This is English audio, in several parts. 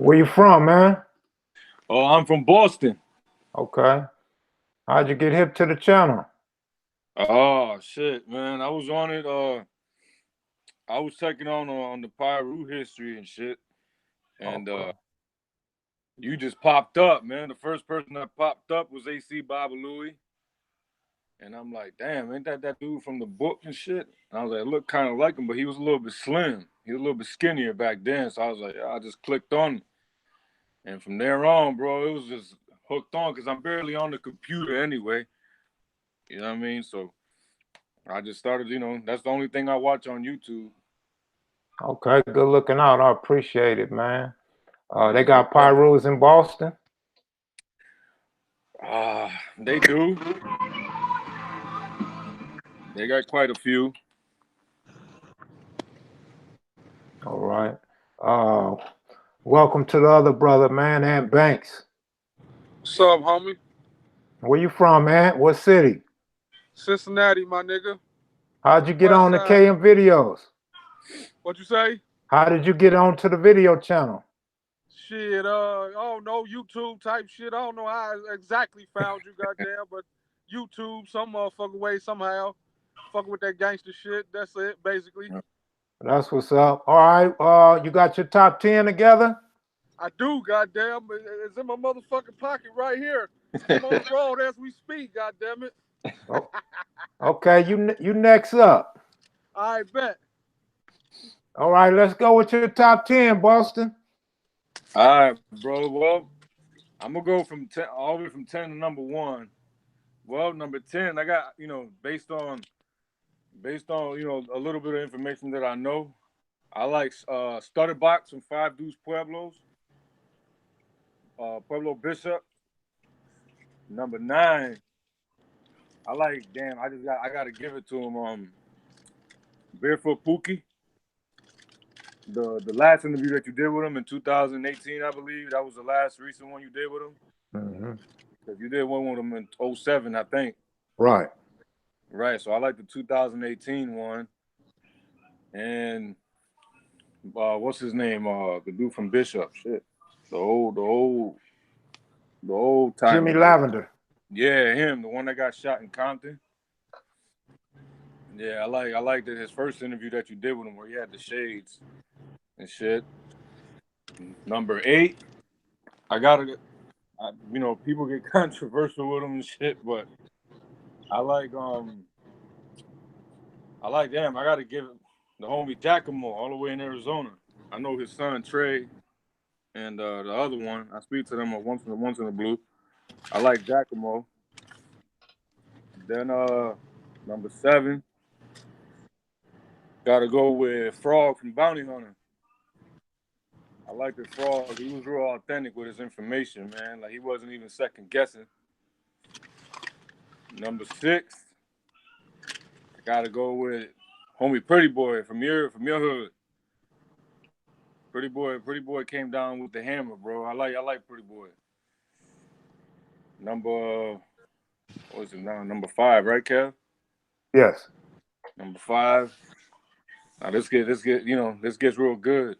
Where you from, man? Oh, I'm from Boston. Okay. How'd you get hip to the channel? Oh shit, man. I was on it. I was checking on the Pyru history and shit, and Okay. you just popped up, man. The first person that popped up was AC Baba Louie, and I'm like, damn, ain't that dude from the book and shit? And I was like, I look kind of like him, but he was a little bit slim. He was a little bit skinnier back then, so I was like, I just clicked on him, and from there on, bro, it was just hooked on because I'm barely on the computer anyway. You know what I mean? So I just started, that's the only thing I watch on YouTube. Okay, good looking out. I appreciate it, man. They Yeah. got Pyros in Boston. They do. They got quite a few. All right. Uh, welcome to the other brother, man, Ant Banks. What's up, homie? Where you from, man? What city? Cincinnati, my nigga. How'd you get West on the side. KM videos? What you say? How did you get on to the video channel? Shit, I don't know, YouTube type shit. I don't know how I exactly found you, goddamn, but YouTube, some motherfucking way, somehow. Fucking with that gangster shit. That's it, basically. That's what's up. All right. You got your top 10 together? I do, goddamn. It's in my motherfucking pocket right here. I'm on the road as we speak, goddamn it. Oh, okay, you next up. I bet. All right, let's go with your top 10, Boston. All right, bro. Well, I'm gonna go from 10 all the way from 10 to number 1. Well, number 10, I got, based on a little bit of information that I know. I like Stutterbox from Five Deuce Pueblos. Pueblo Bishop. Number 9. I like, damn, I gotta give it to him. Barefoot Pookie. The last interview that you did with him in 2018, I believe, that was the last recent one you did with him. Mm-hmm. Because you did one with him in 2007, I think. Right. Right. So I like the 2018 one. And what's his name? The dude from Bishop. Shit. The old time. Jimmy Lavender. Yeah, him, the one that got shot in Compton. Yeah, I liked it. His first interview that you did with him where he had the shades and shit. Number 8, people get controversial with him and shit, but I gotta give it the homie Giacomo all the way in Arizona. I know his son Trey and the other one. I speak to them once in the blue. I like Giacomo. Then number 7, gotta go with Frog from Bounty Hunter. I like the Frog. He was real authentic with his information, man. Like he wasn't even second guessing. Number 6, I gotta go with homie Pretty Boy from your hood. Pretty Boy came down with the hammer, bro. I like Pretty Boy. Number what's it now? Number 5, right, Kev? Yes. Number 5. Now this gets real good.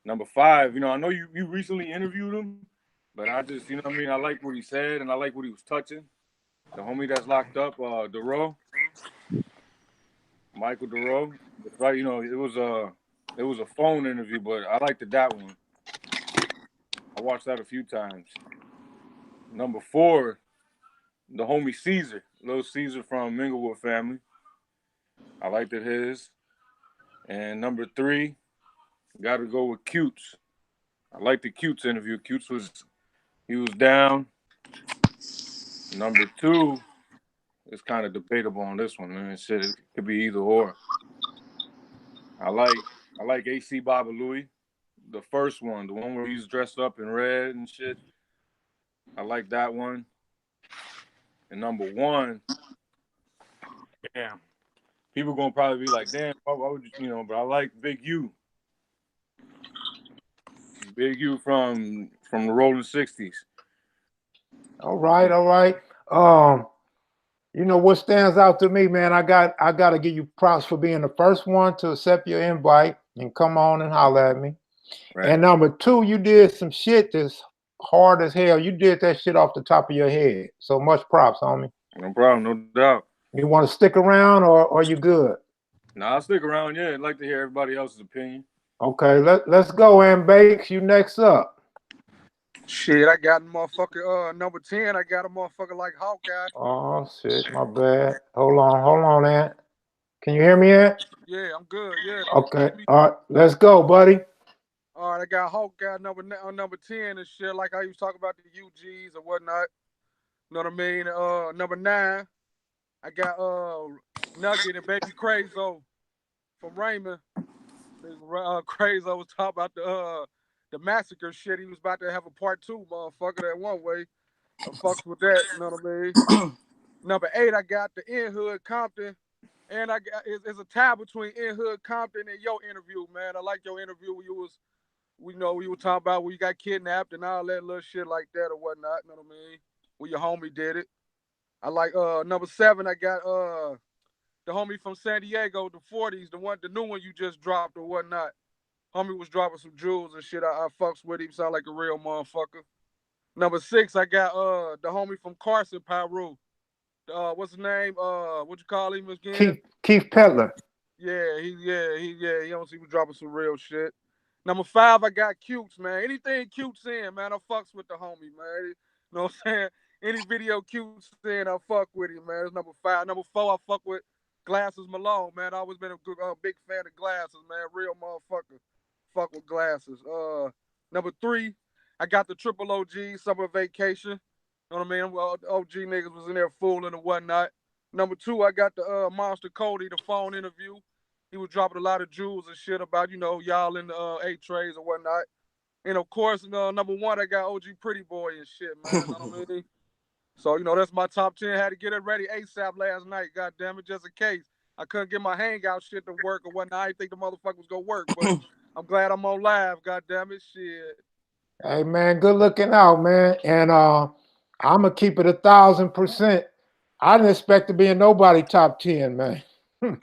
Number 5, I know you recently interviewed him, but I just, I like what he said and I like what he was touching. The homie that's locked up, Duro, Michael Duro. Right, it was a phone interview, but I liked that one. I watched that a few times. Number 4, the homie Caesar, Little Caesar from Minglewood family. I liked his. And number 3, got to go with Cutes. I liked the Cutes interview. He was down. Number 2, it's kind of debatable on this one, man. Shit, it could be either or. I like AC Baba Louie, the first one, the one where he's dressed up in red and shit. I like that one. And number 1, damn, people gonna probably be like, damn, why would you, but I like Big U. Big U from the Rolling 60s. All right. What stands out to me, man, I gotta give you props for being the first one to accept your invite and come on and holler at me. Right. And number two, you did some shit that's hard as hell. You did that shit off the top of your head. So much props, homie. No problem, no doubt. You want to stick around or you good? Nah, I'll stick around. Yeah, I'd like to hear everybody else's opinion. Okay, let's go, and Bakes. You next up. Shit, I got a motherfucker, number 10, I got a motherfucker like Hawkeye. Oh shit, my bad. Hold on, Ant. Can you hear me, Ant? Yeah, I'm good. Yeah. Okay. All right, let's go, buddy. All right, I got Hawkeye number 10 and shit, like how you was talking about the UGs or whatnot. You know what I mean? Number 9, I got Nugget and Baby Crazo from Raymond. Crazo was talking about the massacre shit. He was about to have a part 2, motherfucker, that one way. I fucks with that, you know what I mean? Number 8, I got the In Hood Compton. And I got it's a tie between In Hood Compton and your interview, man. I like your interview where we were talking about where you got kidnapped and all that little shit like that or whatnot, you know what I mean? Where your homie did it. I like number 7, I got the homie from San Diego, the 40s, the new one you just dropped or whatnot. Homie was dropping some jewels and shit. I fucks with him, sound like a real motherfucker. Number 6, I got the homie from Carson, Peru. What's his name? What you call him again? Keith Petler. Yeah, he don't see me dropping some real shit. Number 5, I got Cutes, man. Anything Cutes in, man, I fucks with the homie, man. You know what I'm saying? Any video Cutes in, I fuck with him, man. That's number 5. Number 4, I fuck with Glasses Malone, man. I always been a big fan of Glasses, man. Real motherfucker. Fuck with Glasses. Number 3, I got the Triple OG Summer Vacation. You know what I mean? Well, OG niggas was in there fooling and whatnot. Number 2, I got the Monster Cody, the phone interview. He was dropping a lot of jewels and shit about, y'all in the 8 trays or whatnot. And of course, number 1, I got OG Pretty Boy and shit, man. You know what I mean? So, that's my top 10. Had to get it ready ASAP last night, goddamn it, just in case. I couldn't get my hangout shit to work or whatnot. I didn't think the motherfucker was gonna work, but I'm glad I'm on live, goddamn it, shit. Hey man, good looking out, man. And I'm gonna keep it 1,000%. I didn't expect to be in nobody top 10, man. Yeah. I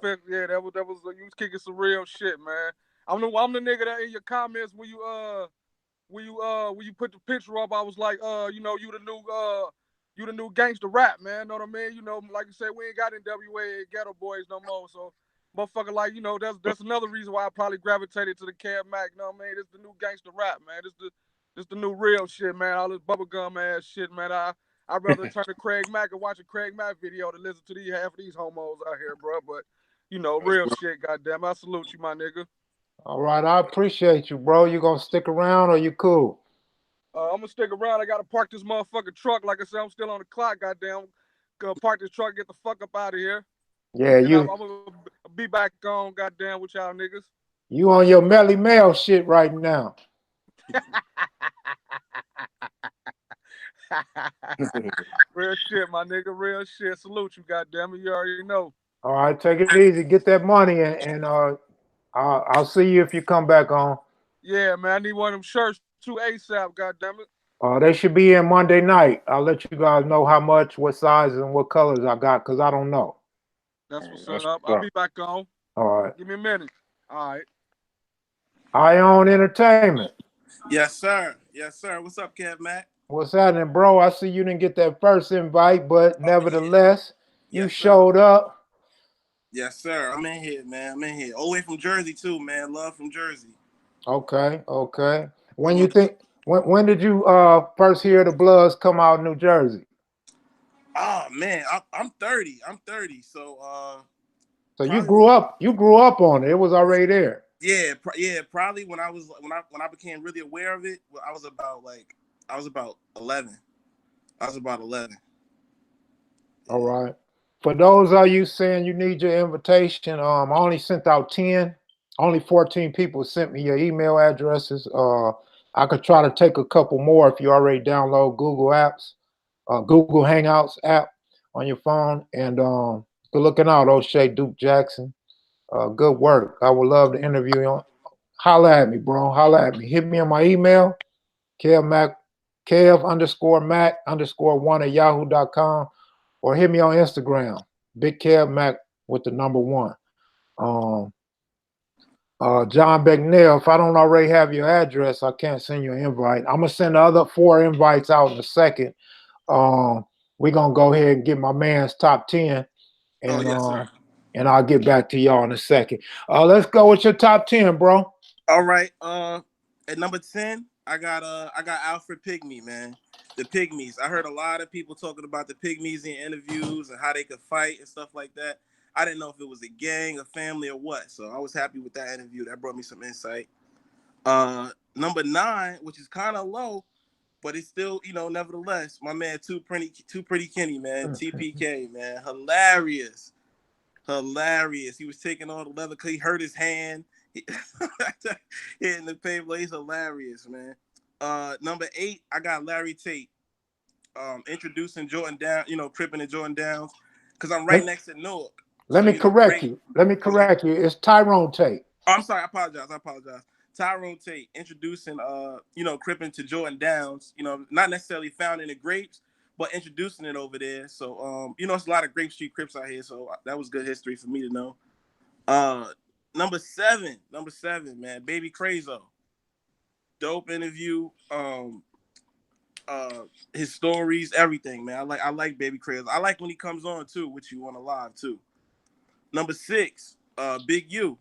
felt, that was you was kicking some real shit, man. I'm the nigga that in your comments when you put the picture up, I was like, you the new gangster rap, man. Know what I mean? Like you said, we ain't got NWA Ghetto Boys no more, so motherfucker, like, that's another reason why I probably gravitated to the Kev Mac. You know what I mean? This the new gangster rap, man. This the new real shit, man. All this bubblegum ass shit, man. I'd rather turn to Craig Mack and watch a Craig Mack video than listen to half of these homos out here, bro. But real shit, goddamn. I salute you, my nigga. All right, I appreciate you, bro. You gonna stick around or you cool? I'm gonna stick around. I gotta park this motherfucking truck. Like I said, I'm still on the clock, goddamn. Gonna park this truck, get the fuck up out of here. Yeah, I'm gonna be back on, goddamn, with y'all niggas. You on your Melly Mel shit right now. Real shit, my nigga. Real shit. Salute you, goddamn it. You already know. All right, take it easy. Get that money, and I'll see you if you come back on. Yeah, man. I need one of them shirts too ASAP, goddamn it. They should be in Monday night. I'll let you guys know how much, what sizes, and what colors I got, because I don't know. That's what's up. I'll be back on. All right. Give me a minute. All right. Ion Entertainment. Yes, sir. Yes, sir. What's up, Kev Mac? What's happening, bro? I see you didn't get that first invite, but nevertheless, you Yes, showed up. Yes, sir. I'm in here, man. I'm in here. All the way from Jersey, too, man. Love from Jersey. Okay. When you think, when did you first hear the Bloods come out in New Jersey? Oh, man. I'm 30. So, so you grew up on it. It was already there. Yeah. Probably when I became really aware of it, I was about 11. All right. For those of you saying you need your invitation, I only sent out 10. Only 14 people sent me your email addresses. I could try to take a couple more if you already download Google Apps, Google Hangouts app on your phone. And good looking out, O'Shea Duke Jackson. Good work. I would love to interview you. Holla at me, bro. Holla at me. Hit me on my email, Kev_Mac_1@yahoo.com, or hit me on Instagram, Big Kev Mac with the number 1. John Becknell, if I don't already have your address, I can't send you an invite. I'm gonna send the other 4 invites out in a second. We're gonna go ahead and get my man's top 10, Oh and yes, sir. and I'll get back to y'all in a second. Let's go with your top 10, bro. All right. At number 10, I got Alfred Pygmy, man. The Pygmies. I heard a lot of people talking about the Pygmies in interviews and how they could fight and stuff like that. I didn't know if it was a gang, a family, or what. So I was happy with that interview. That brought me some insight. Number 9, which is kind of low, but it's still, nevertheless, my man Too Pretty Kenny, man. TPK, man. Hilarious. He was taking all the leather because he hurt his hand. Hitting the paper. He's hilarious, man. Number 8, I got Larry Tate. Introducing Jordan Down, Crippin' and Jordan Downs, because I'm right next to Newark. Let me correct you. It's Tyrone Tate. Oh, I'm sorry. I apologize. Tyrone Tate introducing, Crippin' to Jordan Downs. Not necessarily found in the grapes, but introducing it over there. So, it's a lot of Grape Street Crips out here. So that was good history for me to know. Number seven, man, Baby Crazo. Dope interview. His stories, everything, man. I like Baby Crazo. I like when he comes on too, with you on a live too. Number 6, Big U.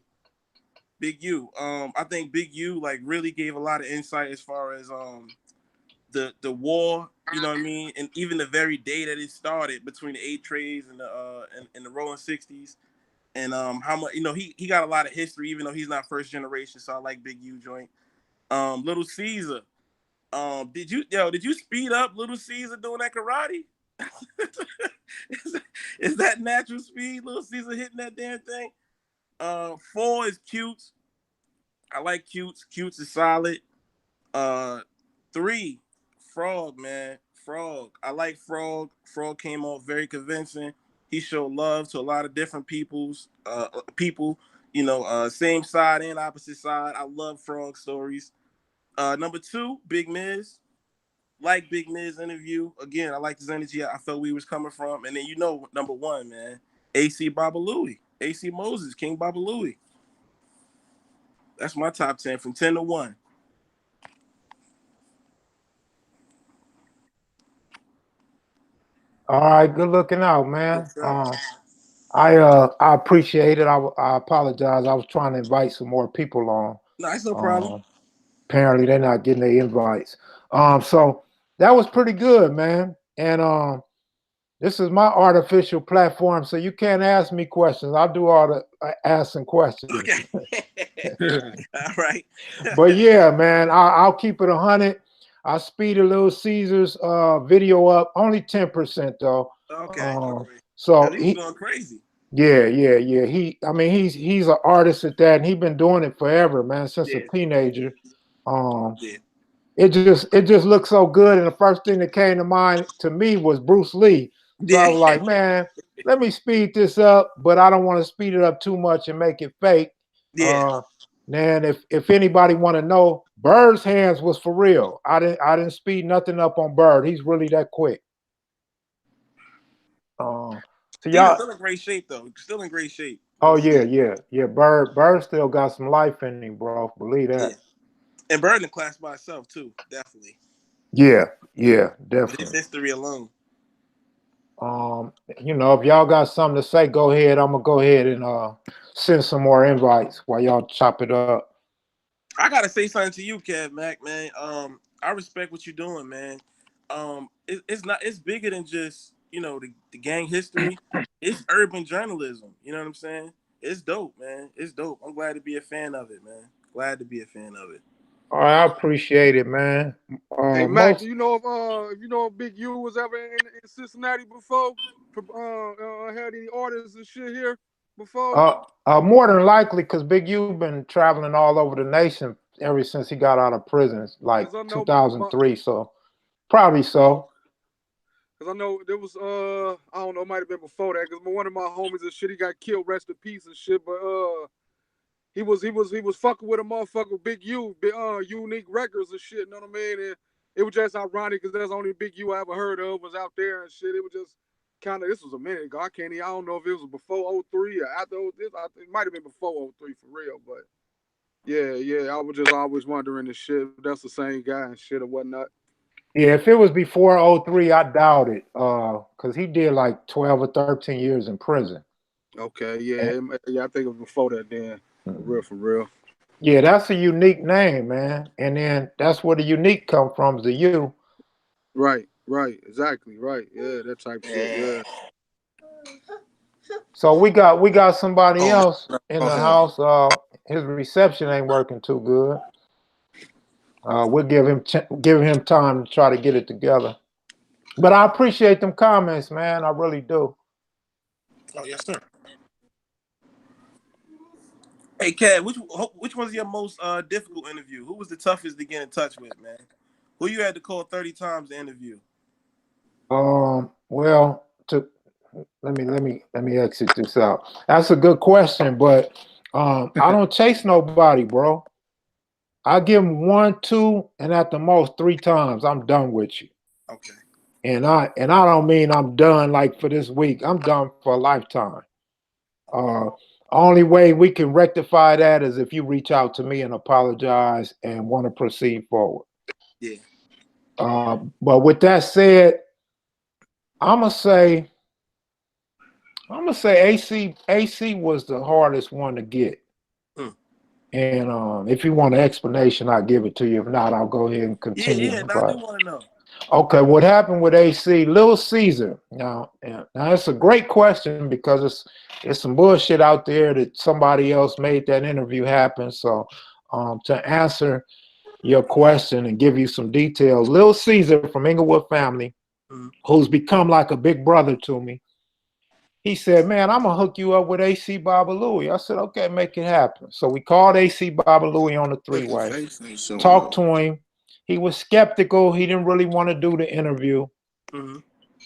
I think Big U like really gave a lot of insight as far as the war, you know what I mean, and even the very day that it started between the 8 Trays and the Rolling 60s, and how much he got a lot of history, even though he's not first generation. So I like Big U joint. Little Caesar. Did you speed up Little Caesar doing that karate? is that natural speed? Little Caesar hitting that damn thing. 4 is Cutes. I like Cutes. Cutes is solid. 3, Frog, man. Frog. I like Frog. Frog came off very convincing. He showed love to a lot of different people. Same side and opposite side. I love Frog stories. Number 2, Big Miz. Like Big Miz interview. Again, I like his energy. I felt where he was coming from. And then number 1, man, AC Baba Louie. AC Moses, King Baba Louie. That's my top 10 from 10 to 1. All right, good looking out, man. Yes, I appreciate it. I apologize. I was trying to invite some more people on. no, it's no problem. Apparently they're not getting their invites. So that was pretty good, man. And this is my artificial platform, so you can't ask me questions. I'll do all the asking questions. Okay. All right. But yeah, man, I'll keep it 100. I speeded Little Caesar's video up, only 10% though. Okay. So he's going crazy. Yeah. He's an artist at that, and he's been doing it forever, man, since a teenager. It just looks so good, and the first thing that came to mind to me was Bruce Lee. So I was like, man, let me speed this up, but I don't want to speed it up too much and make it fake. Yeah. Man, if anybody want to know, Bird's hands was for real. I didn't speed nothing up on Bird. He's really that quick. So y'all still in great shape though. Still in great shape. Oh yeah. Bird still got some life in him, bro. Believe that. Yeah. And Bird in class by itself too, definitely. Yeah, definitely. With his history alone. If y'all got something to say, go ahead. I'm gonna go ahead and send some more invites while y'all chop it up. I gotta say something to you, Kev Mac, man. I respect what you're doing, man. It's bigger than just the gang history. It's urban journalism. You know what I'm saying? It's dope, man. It's dope. I'm glad to be a fan of it, man. Glad to be a fan of it. All right, I appreciate it, man. Hey Mac, do you know if Big U was ever in Cincinnati before? Had any artists and shit here before? More than likely, because Big U been traveling all over the nation ever since he got out of prison, like 2003. So probably so. Cause I know there was I don't know, it might have been before that. Cause one of my homies and shit, he got killed, rest in peace and shit. But he was fucking with a motherfucker with Big U, Unique Records and shit. You know what I mean? And it was just ironic because that's the only Big U I ever heard of was out there and shit. It was just kind of, this was a minute ago. I don't know if it was before 03 or after this. It might have been before 03 for real, but Yeah. I was just always wondering the shit. If that's the same guy and shit or whatnot. Yeah, if it was before '03, I doubt it. Cause he did like 12 or 13 years in prison. Okay, And, yeah. I think it was before that. Then for real. yeah, that's a unique name, man. And then that's where the unique come from, is the U. Right. Exactly. Right. Yeah, that type shit. Yeah. So we got somebody Oh, else in oh the hell. house. His reception ain't working too good. We'll give him time to try to get it together. But I appreciate them comments, man. I really do. Oh yes, sir. Hey, Cat, which was your most difficult interview? Who was the toughest to get in touch with, man? Who you had to call 30 times to interview? Well, let me exit this out. That's a good question, but I don't chase nobody, bro. I give them 1, 2, and at the most 3 times. I'm done with you. Okay. And I don't mean I'm done like for this week. I'm done for a lifetime. Only way we can rectify that is if you reach out to me and apologize and want to proceed forward. Yeah. But with that said, I'm gonna say AC was the hardest one to get. And if you want an explanation, I'll give it to you. If not, I'll go ahead and continue. Yeah. I do want to know. Okay, what happened with AC? Little Caesar. Now it's a great question because it's some bullshit out there that somebody else made that interview happen. So to answer your question and give you some details, Little Caesar from Inglewood Family, who's become like a big brother to me, he said, man, I'm going to hook you up with AC Baba Louie. I said, okay, make it happen. So we called AC Baba Louie on the 3-way, talked to him. He was skeptical. He didn't really want to do the interview.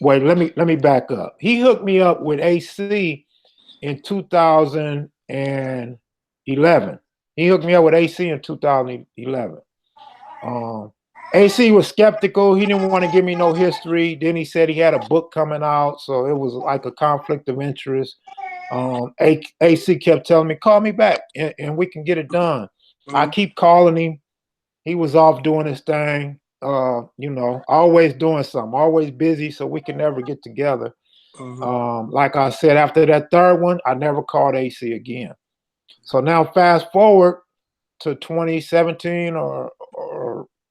Wait, let me back up. He hooked me up with AC in 2011. He hooked me up with AC in 2011. AC was skeptical. He didn't want to give me no history. Then he said he had a book coming out, so it was like a conflict of interest. AC kept telling me, call me back and we can get it done. I keep calling him. He was off doing his thing, always doing something, always busy, so we can never get together. Like I said, after that third one, I never called AC again. So now fast forward to 2017 or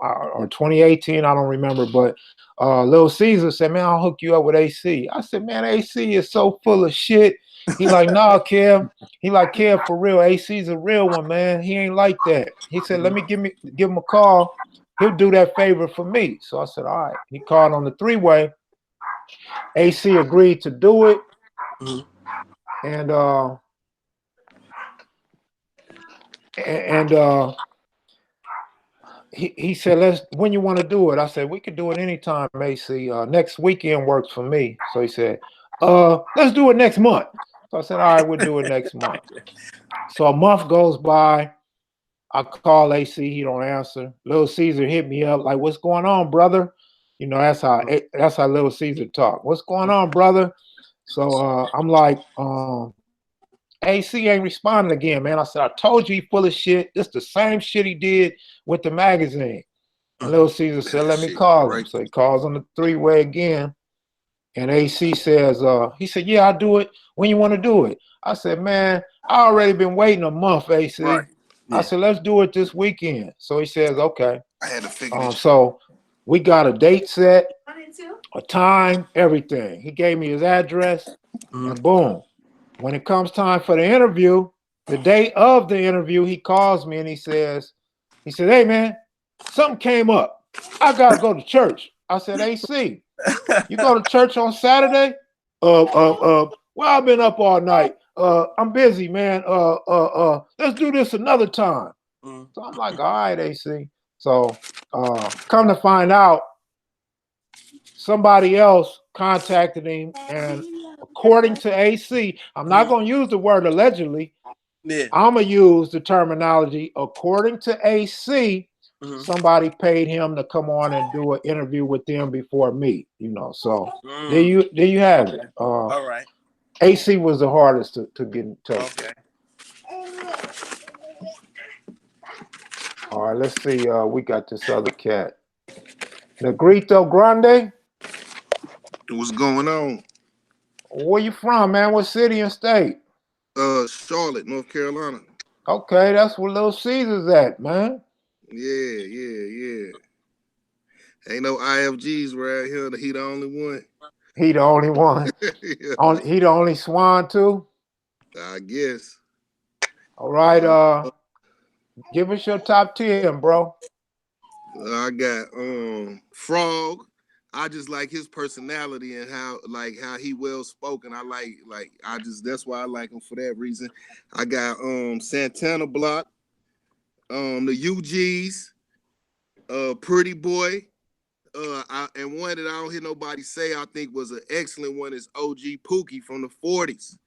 2018, I don't remember, but Lil Caesar said, man, I'll hook you up with AC. I said, man, AC is so full of shit. He like, nah, Kev. He like, Kev, for real. AC's a real one, man. He ain't like that. He said, let me give him a call. He'll do that favor for me. So I said, all right. He called on the 3-way. AC agreed to do it. And he said, when you want to do it? I said, we could do it anytime, AC. Next weekend works for me. So he said, let's do it next month. So I said, all right, we'll do it next month. So a month goes by. I call AC, he don't answer. Little Caesar hit me up like, what's going on, brother? That's how Little Caesar talk. What's going on, brother? So I'm like, AC ain't responding again, man. I said, I told you he full of shit. This the same shit he did with the magazine. And Little Caesar said, let me call him. So he calls on the 3-way again. And AC says, he said, yeah, I'll do it. When you want to do it? I said, man, I already been waiting a month, AC. Right. Yeah. I said, let's do it this weekend. So he says, okay. I had to figure it. So we got a date set, a time, everything. He gave me his address, and boom. When it comes time for the interview, the day of the interview, he calls me and he said, hey, man, something came up. I got to go to church. I said, AC, you go to church on Saturday? Well, I've been up all night. I'm busy, man. Let's do this another time. So I'm like, all right, AC. So come to find out, somebody else contacted him, and according to AC, I'm not going to use the word allegedly. Yeah. I'm going to use the terminology, according to AC, somebody paid him to come on and do an interview with them before me, So there you have it. All right. AC was the hardest to get in touch. Okay. All right, let's see. We got this other cat. Negrito Grande. What's going on? Where you from, man? What city and state? Charlotte, North Carolina. Okay, that's where Little Caesar's at, man. Yeah. Ain't no IFGs right here. He the only one. He the only one. Yeah, He the only swan too. I guess. All right, give us your top 10, bro. I got Frog. I just like his personality and how he well spoken. That's why I like him for that reason. I got Santana Block, the UGs, Pretty Boy, and one that I don't hear nobody say I think was an excellent one is OG Pookie from the 40s.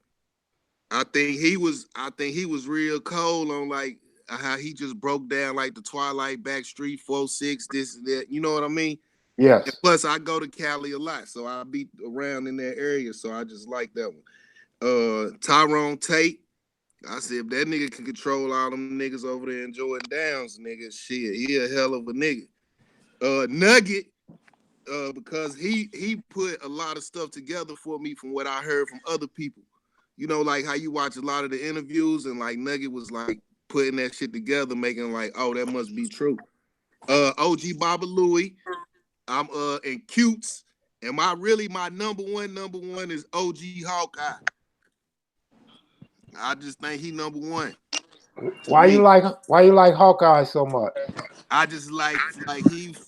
I think he was real cold on like how he just broke down like the Twilight Backstreet 4-6, this and that. You know what I mean? Yes. And plus, I go to Cali a lot, so I be around in that area, so I just like that one. Tyrone Tate. I said, if that nigga can control all them niggas over there in Jordan Downs, nigga, shit, he a hell of a nigga. Nugget, because he put a lot of stuff together for me from what I heard from other people. You know, like how you watch a lot of the interviews and like Nugget was like putting that shit together, making like, oh, that must be true. OG Baba Louie, I'm and Cutes. And my number one is OG Hawkeye. I just think he number one. Why you like Hawkeye so much? I just like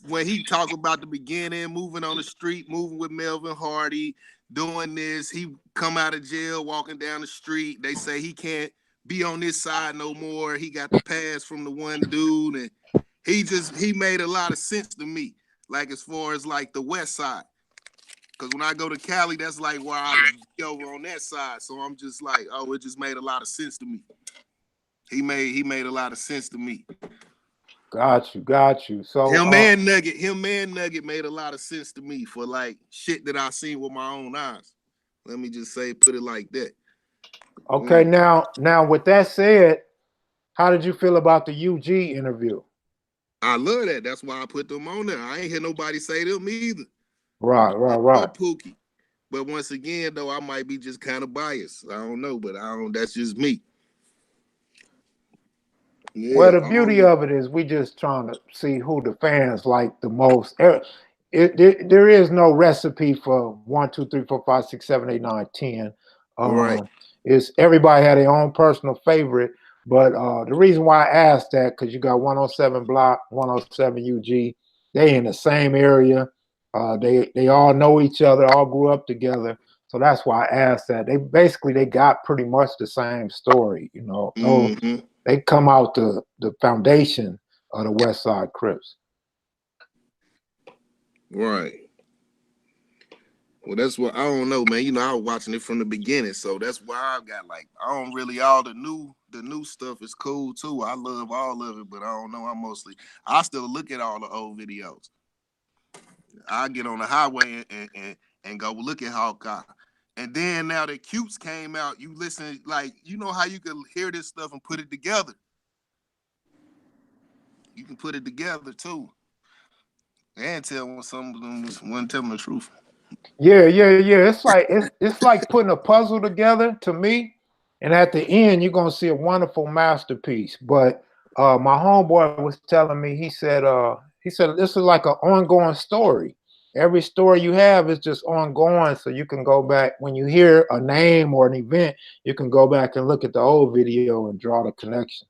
when he talk about the beginning, moving on the street, moving with Melvin Hardy, doing this. He come out of jail, walking down the street. They say he can't be on this side no more. He got the pass from the one dude, and he made a lot of sense to me. Like as far as like the West Side, because when I go to Cali, that's like where I be over on that side. So I'm just like, oh, it just made a lot of sense to me. He made a lot of sense to me. Got you. So him and Nugget made a lot of sense to me for like shit that I seen with my own eyes. Let me just put it like that. Okay, now with that said, how did you feel about the UG interview? I love that. That's why I put them on there. I ain't hear nobody say them either. Right. Pookie. But once again, though, I might be just kind of biased. I don't know, but that's just me. Yeah, well, the beauty of it is we just trying to see who the fans like the most. There is no recipe for 1, 2, 3, 4, 5, 6, 7, 8, 9, 10. Right. It's everybody had their own personal favorite. But the reason why I asked that, because you got 107 Block, 107 UG. They in the same area. They all know each other, all grew up together. So that's why I asked that. They got pretty much the same story, you know. Mm-hmm. They come out the foundation of the West Side Crips. Right. Well, that's what I don't know, man. You know, I was watching it from the beginning, so that's why I got like I don't really all the new stuff is cool too. I love all of it, but I don't know. I still look at all the old videos. I get on the highway and go look at Hawkeye. And then now that Cutes came out, you listen, like, you know how you can hear this stuff and put it together. You can put it together too. And tell when some of them wasn't telling the truth. Yeah. It's like putting a puzzle together to me. And at the end, you're gonna see a wonderful masterpiece. But my homeboy was telling me, he said this is like an ongoing story. Every story you have is just ongoing, so you can go back when you hear a name or an event, you can go back and look at the old video and draw the connection.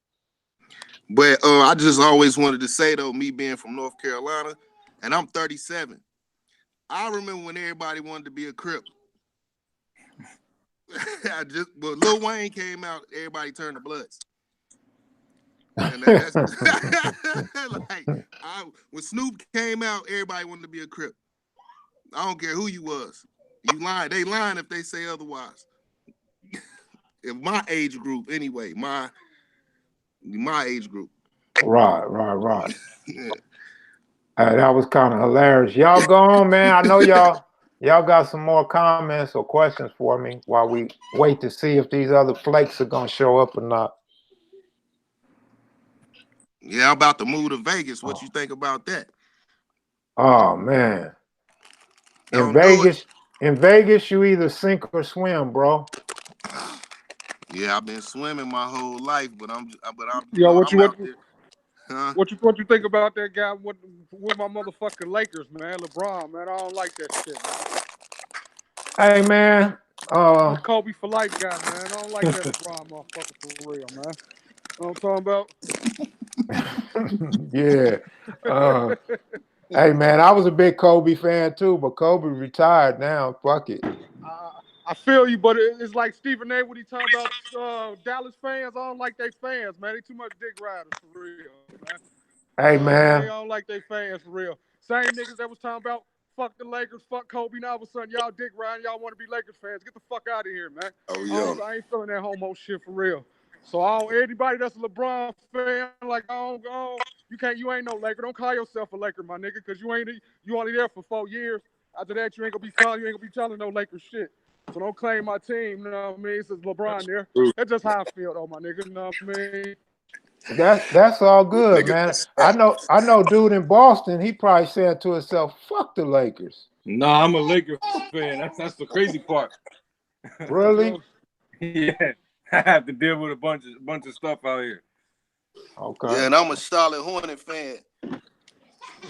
But I just always wanted to say though, me being from North Carolina, and I'm 37, I remember when everybody wanted to be a Crip. But Lil Wayne came out, everybody turned to Bloods. And that's like when Snoop came out, everybody wanted to be a Crip. I don't care who you was. You lying. They lying if they say otherwise. In my age group, anyway, my age group. Right. Yeah. That was kind of hilarious. Y'all go on, man. I know y'all got some more comments or questions for me while we wait to see if these other flakes are gonna show up or not. Yeah, I'm about to move to Vegas. What you think about that? Oh man. Don't do it. In Vegas, you either sink or swim, bro. Yeah, I've been swimming my whole life, but I'm Yo, I'm out there. Huh? what you think about that guy with my motherfucking Lakers, man? LeBron, man. I don't like that shit, man. Hey man. I'm a Kobe for life guy, man. I don't like that LeBron motherfucker for real, man. You know what I'm talking about? Yeah. Hey man, I was a big Kobe fan too, but Kobe retired now. Fuck it. I feel you, but it's like Stephen A. when he talking about Dallas fans. I don't like they fans, man. They too much dick riders for real, man. Hey You know what I mean? I man. don't like they fans for real. Same niggas that was talking about fuck the Lakers, fuck Kobe. Now all of a sudden y'all dick riding, y'all want to be Lakers fans. Get the fuck out of here, man. Oh yeah. I ain't feeling that homo shit for real. So anybody that's a LeBron fan, like you ain't no Laker. Don't call yourself a Laker, my nigga, because you only there for 4 years. After that, you ain't gonna be telling no Lakers shit. So don't claim my team, you know what I mean? It says LeBron there. That's just how I feel though, my nigga. You know what I mean? That's all good, Nigga, man. I know dude in Boston, he probably said to himself, fuck the Lakers. Nah, I'm a Laker fan. That's the crazy part. Really? Yeah. I have to deal with a bunch of stuff out here. Okay. Yeah, and I'm a Charlotte Hornet fan.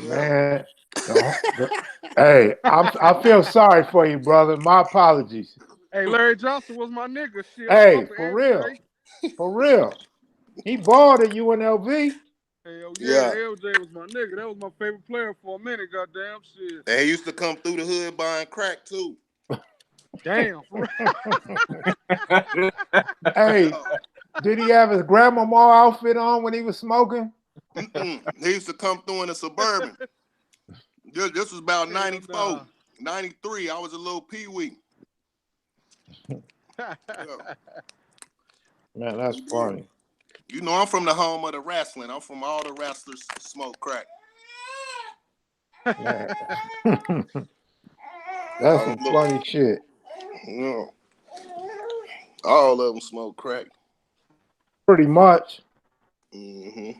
Man. Hey, I feel sorry for you, brother. My apologies. Hey, Larry Johnson was my nigga. Shit, Hey, for real. For real. He balled at UNLV. Hell yeah, LJ was my nigga. That was my favorite player for a minute, goddamn shit. And he used to come through the hood buying crack too. Damn. Hey, did he have his grandmama outfit on when he was smoking? He used to come through in a Suburban. This was about 94, 93. I was a little peewee. Man, that's funny. You know, I'm from the home of the wrestling. I'm from all the wrestlers smoke crack. That's some funny shit. Yeah. All of them smoke crack. Pretty much. Mm-hmm.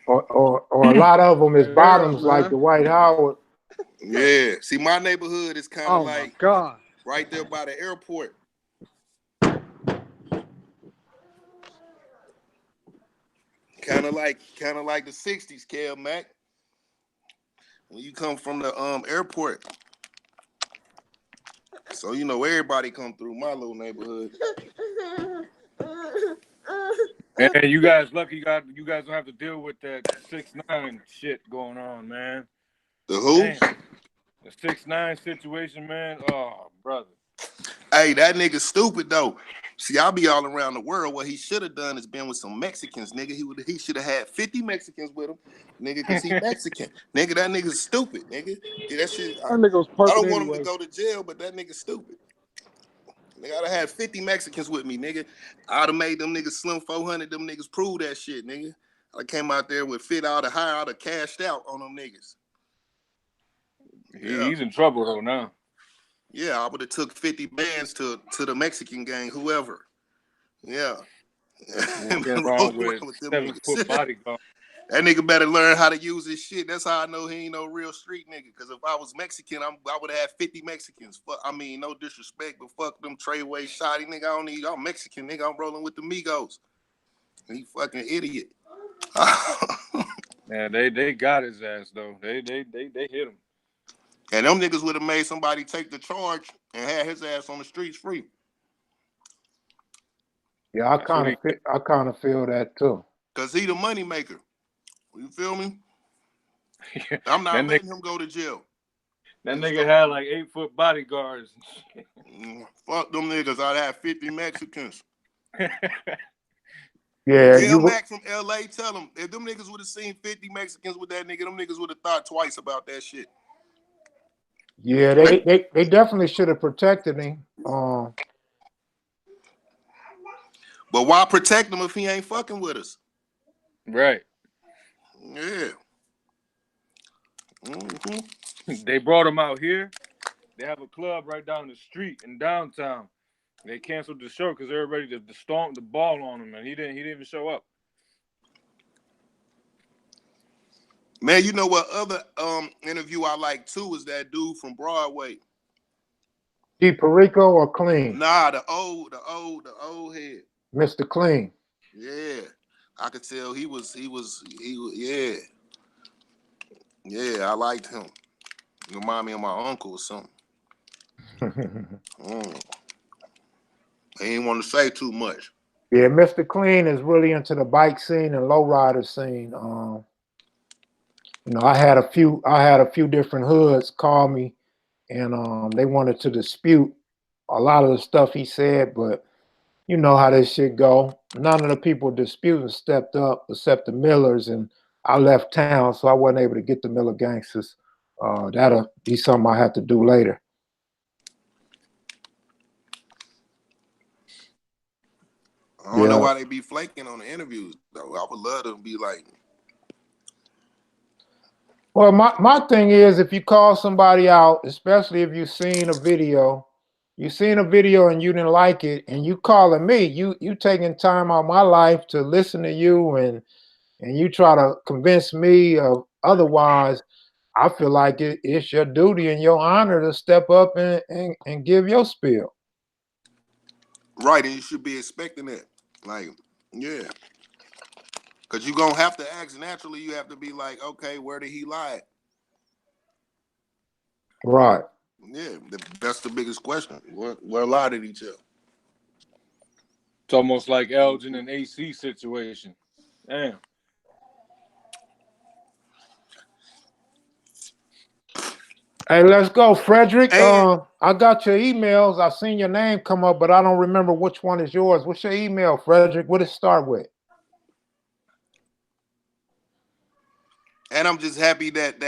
Or a lot of them is bottoms like the Dwight Howard. Yeah. See, my neighborhood is kind of like God. right there by the airport. Kind of like the 60s, Kel Mac. When you come from the airport. So you know everybody come through my little neighborhood. And you guys lucky you guys don't have to deal with that 6ix9ine shit going on, man. The who? Damn. The 6ix9ine situation, man. Oh, brother. Hey, that nigga stupid though. See, I'll be all around the world. What he should have done is been with some Mexicans, nigga. He should have had 50 Mexicans with him, nigga, because he Mexican. Nigga, that nigga's stupid, nigga. Yeah, that shit. That nigga was I perfect don't want anyway. him to go to jail, but that nigga's stupid. Nigga, I'd have had 50 Mexicans with me, nigga. I'd have made them niggas slim 400. Them niggas prove that shit, nigga. I came out there with fit out of hire. I'd have cashed out on them niggas. He's in trouble though now. Yeah, I would have took 50 bands to the Mexican gang, whoever. Yeah. What's wrong with 7-foot bodyguard? That nigga better learn how to use his shit. That's how I know he ain't no real street nigga. Because if I was Mexican, I would have had 50 Mexicans. No disrespect, but fuck them Treyway Shotty nigga. I'm Mexican nigga. I'm rolling with the Migos. He fucking idiot. Man, they got his ass though. They hit him. And them niggas would have made somebody take the charge and had his ass on the streets free. Yeah, I kind of feel that too. Cause he the money maker. You feel me? I'm not letting him go to jail. That nigga had like 8-foot bodyguards. Fuck them niggas. I'd have 50 Mexicans. Yeah, Kel Mac from LA, tell them if them niggas would have seen 50 Mexicans with that nigga, them niggas would have thought twice about that shit. Yeah, they definitely should have protected him. But why protect him if he ain't fucking with us? Right. Yeah. Mm-hmm. They brought him out here. They have a club right down the street in downtown. They canceled the show because they were ready to storm the ball on him, and he didn't even show up. Man, you know what other interview I like too is that dude from Broadway. G Perico or Clean? Nah, the old head. Mr. Clean. Yeah. I could tell he was yeah. Yeah, I liked him. Remind me of my uncle or something. He didn't want to say too much. Yeah, Mr. Clean is really into the bike scene and lowrider scene. You know, I had a few different hoods call me, and they wanted to dispute a lot of the stuff he said, but you know how this shit go. None of the people disputing stepped up except the Millers, and I left town, so I wasn't able to get the Miller gangsters. That'll be something I have to do later. I don't know why they be flaking on the interviews, though. I would love to be like. Well, my thing is, if you call somebody out, especially if you've seen a video, and you didn't like it, and you calling me, you taking time out of my life to listen to you, and you try to convince me of otherwise. I feel like it's your duty and your honor to step up and give your spiel. Right, and you should be expecting that. Like, yeah. Because you're going to have to ask naturally. You have to be like, okay, where did he lie? Right. Yeah, that's the biggest question. Where lie did he tell? It's almost like Elgin and AC situation. Damn. Hey, let's go, Frederick. I got your emails. I seen your name come up, but I don't remember which one is yours. What's your email, Frederick? What did it start with? And I'm just happy that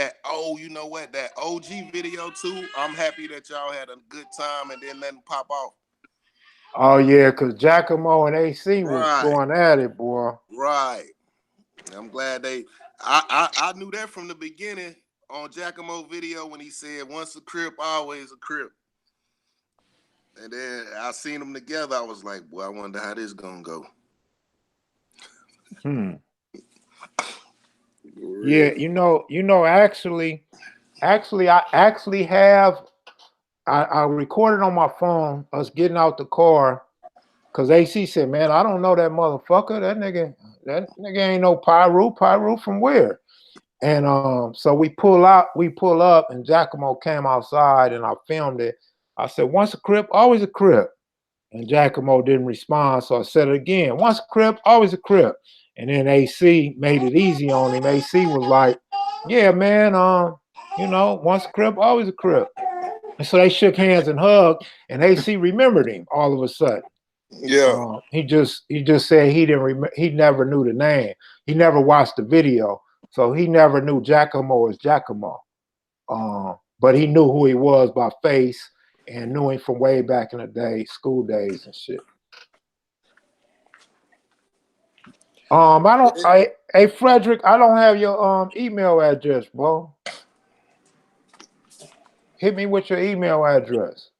you know what, that OG video too. I'm happy that y'all had a good time and didn't let him pop off. Oh yeah, because Giacomo and AC was going at it, boy. Right. I'm glad I knew that from the beginning on Giacomo video when he said once a Crip, always a Crip. And then I seen them together. I was like, boy, I wonder how this gonna go. Yeah, you know, actually, I recorded on my phone us getting out the car, because AC said, man, I don't know that motherfucker. That nigga ain't no Pyru. Pyru from where? And so we pull up, and Giacomo came outside, and I filmed it. I said, once a Crip, always a Crip. And Giacomo didn't respond, so I said it again. Once a Crip, always a Crip. And then AC made it easy on him. AC was like, yeah, man, you know, once a Crip, always a Crip. And so they shook hands and hugged, and AC remembered him all of a sudden. Yeah. He just said he never knew the name. He never watched the video, so he never knew Giacomo as Giacomo. But he knew who he was by face and knew him from way back in the day, school days and shit. Hey Frederick, I don't have your email address, bro. Hit me with your email address.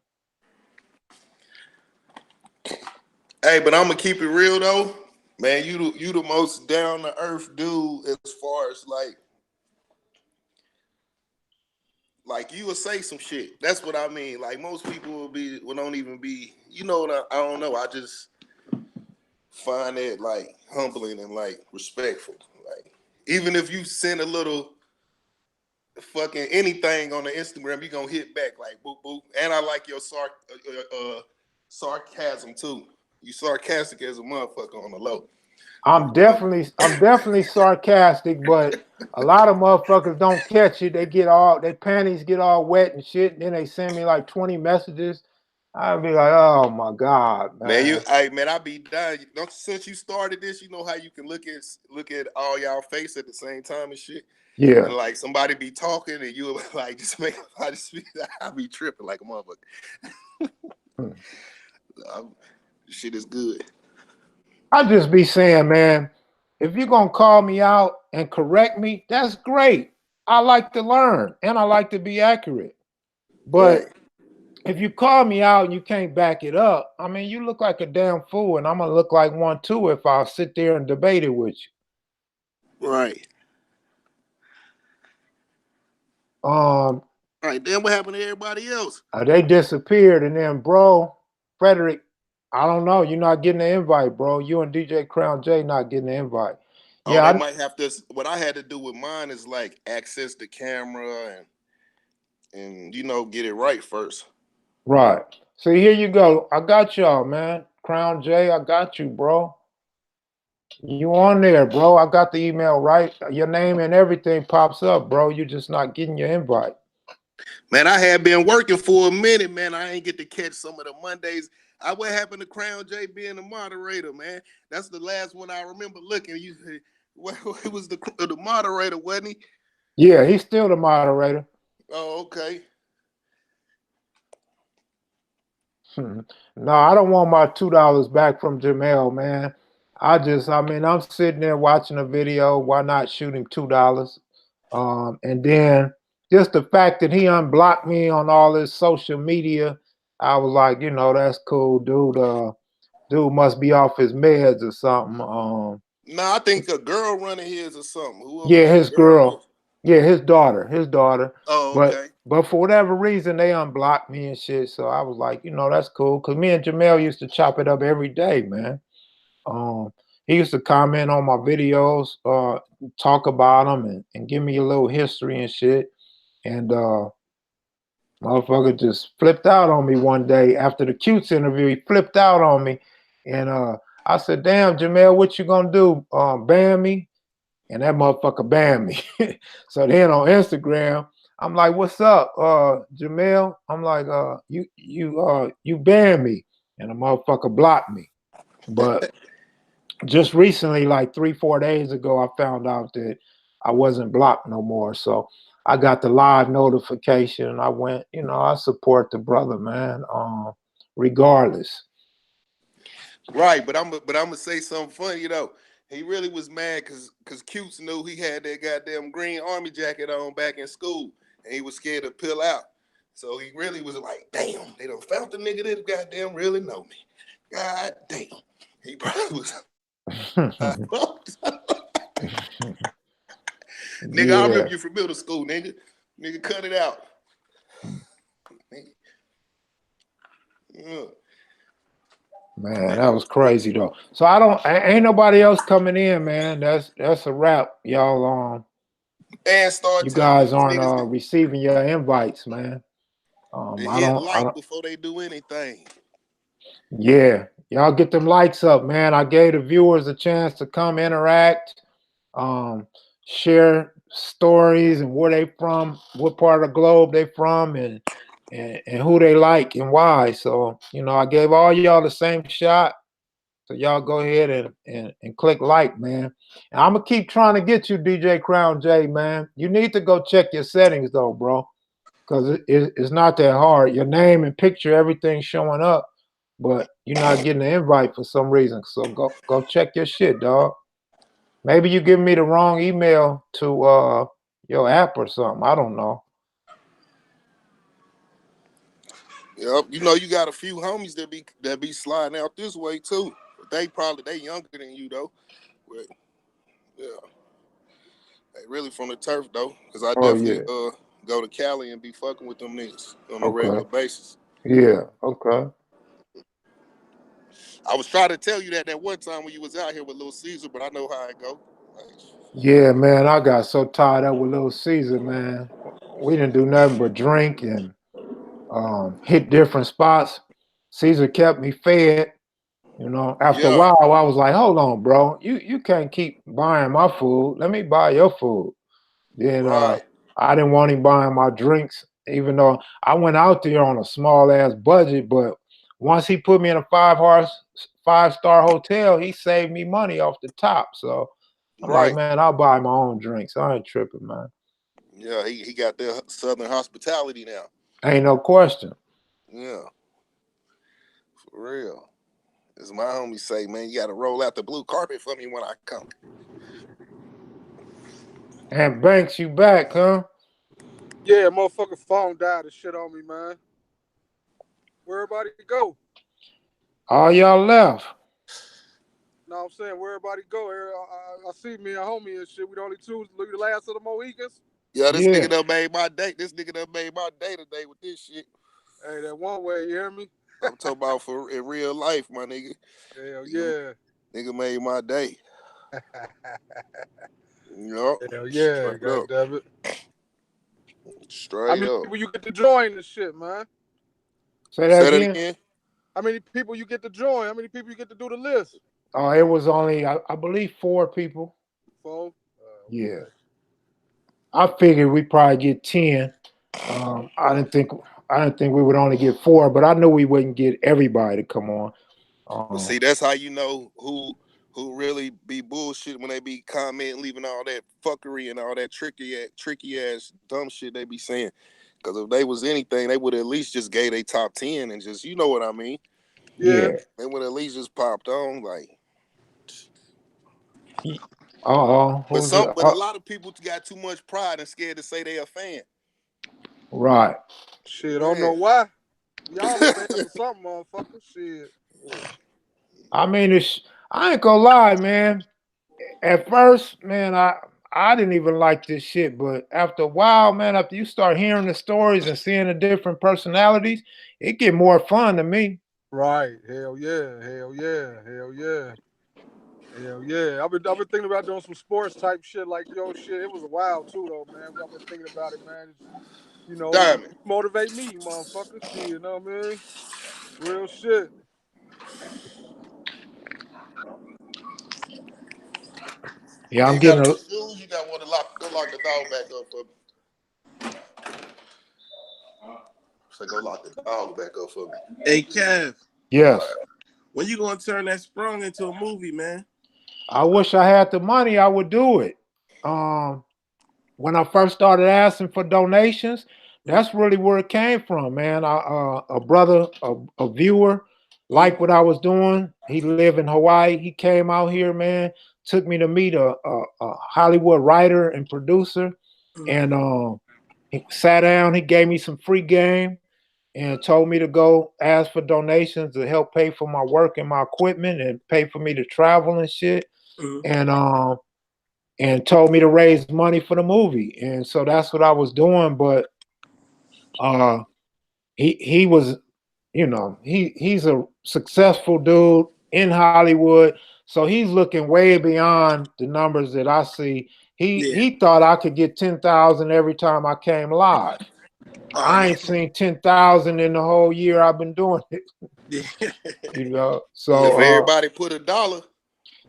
Hey, but I'm gonna keep it real though, man. You the most down to earth dude as far as like you would say some shit. That's what I mean. Like most people don't even be. You know what? I don't know. I just find it like humbling and like respectful. Like even if you send a little fucking anything on the Instagram, you gonna hit back like boop boop. And I like your sarcasm too. You sarcastic as a motherfucker on the low. I'm definitely sarcastic, but a lot of motherfuckers don't catch it. Their panties get all wet and shit, and then they send me like 20 messages. I'd be like, oh my God, man. I be dying. Since you started this, you know how you can look at all y'all face at the same time and shit. Yeah. And like somebody be talking and you like I be tripping like a motherfucker. Shit is good. I just be saying, man, if you're gonna call me out and correct me, that's great. I like to learn and I like to be accurate. But if you call me out and you can't back it up, I mean, you look like a damn fool, and I'm gonna look like one too if I sit there and debate it with you. Right. All right, then what happened to everybody else? They disappeared, and then, bro, Frederick, I don't know. You're not getting the invite, bro. You and DJ Crown J not getting the invite. Oh, Yeah, they might have to. What I had to do with mine is like access the camera and get it right first. right. So here you go. I got y'all, man. Crown J, I got you, bro. You on there, bro. I got the email right. Your name and everything pops up, bro. You just not getting your invite. Man, I had been working for a minute, man. I ain't get to catch some of the Mondays. What happened to Crown J being the moderator, man? That's the last one I remember looking. It was the moderator, wasn't he? Yeah, he's still the moderator. Oh, okay. No, I don't want my $2 back from Jamel, man. I'm sitting there watching a video. Why not shoot him $2? And then just the fact that he unblocked me on all his social media, I was like, that's cool, dude. Dude must be off his meds or something. No, I think a girl running his or something. Whoever Yeah, that his girl girl. Yeah, his daughter. Oh, okay. But for whatever reason, they unblocked me and shit. So I was like, that's cool. Cause me and Jamel used to chop it up every day, man. He used to comment on my videos, talk about them and give me a little history and shit. And motherfucker just flipped out on me one day after the Cutes interview. He flipped out on me. And I said, damn, Jamel, what you gonna do? Ban me? And that motherfucker banned me. So then on Instagram, I'm like, what's up, Jamel? I'm like, you banned me. And the motherfucker blocked me. But just recently, like 3-4 days ago, I found out that I wasn't blocked no more. So I got the live notification. I went, I support the brother, man, regardless. Right, but I'm gonna say something funny, He really was mad because Cutes knew he had that goddamn green army jacket on back in school, and he was scared to peel out. So he really was like, damn, they done found the nigga that goddamn really know me. God damn. He probably was. Nigga, I remember you from middle school, nigga. Nigga, cut it out. Yeah. Man, that was crazy though. So ain't nobody else coming in, man. That's a wrap, y'all. And start You telling guys these aren't niggas receiving your invites, man. to I hit don't. before they do anything. Yeah, y'all get them likes up, man. I gave the viewers a chance to come interact, share stories and where they from, what part of the globe they from, and who they like and why. So I gave all y'all the same shot. So y'all go ahead and click like, man. And I'm gonna keep trying to get you, DJ Crown J, man. You need to go check your settings though, bro, because it's not that hard. Your name and picture, everything's showing up, but you're not getting an invite for some reason. So go check your shit, dog. Maybe you give me the wrong email to your app or something. I don't know. Yep, you got a few homies that be sliding out this way too. But they younger than you though. But yeah, they really from the turf though, because I Oh definitely yeah. go to Cali and be fucking with them niggas on a Okay. regular basis. Yeah. Okay. I was trying to tell you that one time when you was out here with Lil Caesar, but I know how it go. Yeah, man, I got so tied up with Little Caesar, man. We didn't do nothing but drink and hit different spots. Caesar kept me fed. After a while, I was like, hold on, bro. You can't keep buying my food. Let me buy your food. Then Right. I didn't want him buying my drinks, even though I went out there on a small ass budget. But once he put me in a 5-star hotel, he saved me money off the top. So I'm like, man, I'll buy my own drinks. I ain't tripping, man. Yeah, he got their Southern hospitality now. Ain't no question. Yeah. For real. As my homie say, man, you got to roll out the blue carpet for me when I come. And Banks, you back, huh? Yeah, motherfucking phone died and shit on me, man. Where everybody go? All y'all left. No, I'm saying where everybody go. I see me and homie and shit. We the only two. Look, the last of the Mohicans. Yeah, this Yeah. nigga done made my day. This nigga done made my day today with this shit. Hey, that one way, you hear me? I'm talking about for in real life, my nigga. Hell yeah. Nigga made my day. Yup. Hell yeah, Straight up. goddammit. Straight How many up. people you get to join this shit, man? Say that Say that again. again. How many people you get to join? How many people you get to do the list? Oh, it was only I believe 4 people. 4? Yeah. I figured we probably get 10. I didn't think we would only get 4, but I knew we wouldn't get everybody to come on. But see, that's how you know who really be bullshit when they be commenting, leaving all that fuckery and all that tricky ass dumb shit they be saying. Because if they was anything, they would at least just gave they top 10 and just, you know what I mean? Yeah. They would at least just popped on like. But a lot of people got too much pride and scared to say they a fan. Right. Shit, I don't know why. Y'all are fans of something, motherfucker. Shit. I mean, I ain't gonna lie, man. At first, man, I didn't even like this shit, but after a while, man, after you start hearing the stories and seeing the different personalities, it get more fun to me. Right. Hell yeah. Hell yeah. Hell yeah. Hell yeah. I've been thinking about doing some sports type shit like shit. It was a while too though, man. I've been thinking about it, man. It's, Diamond. motivate me, motherfucker. Shit, you know what I mean? Real shit. Yeah, I'm you getting got shoes, you got one to go lock the dog back up for me. So go lock the dog back up for me. Hey, Kev. Yes. When you gonna turn that sprung into a movie, man? I wish I had the money, I would do it. When I first started asking for donations, that's really where it came from, man. A brother, a viewer, liked what I was doing. He lived in Hawaii. He came out here, man, took me to meet a Hollywood writer and producer. And he sat down, he gave me some free game and told me to go ask for donations to help pay for my work and my equipment and pay for me to travel and shit. And told me to raise money for the movie. And so that's what I was doing. But he was, he's a successful dude in Hollywood. So he's looking way beyond the numbers that I see. He thought I could get 10,000 every time I came live. I ain't seen 10,000 in the whole year I've been doing it. So if everybody put $1.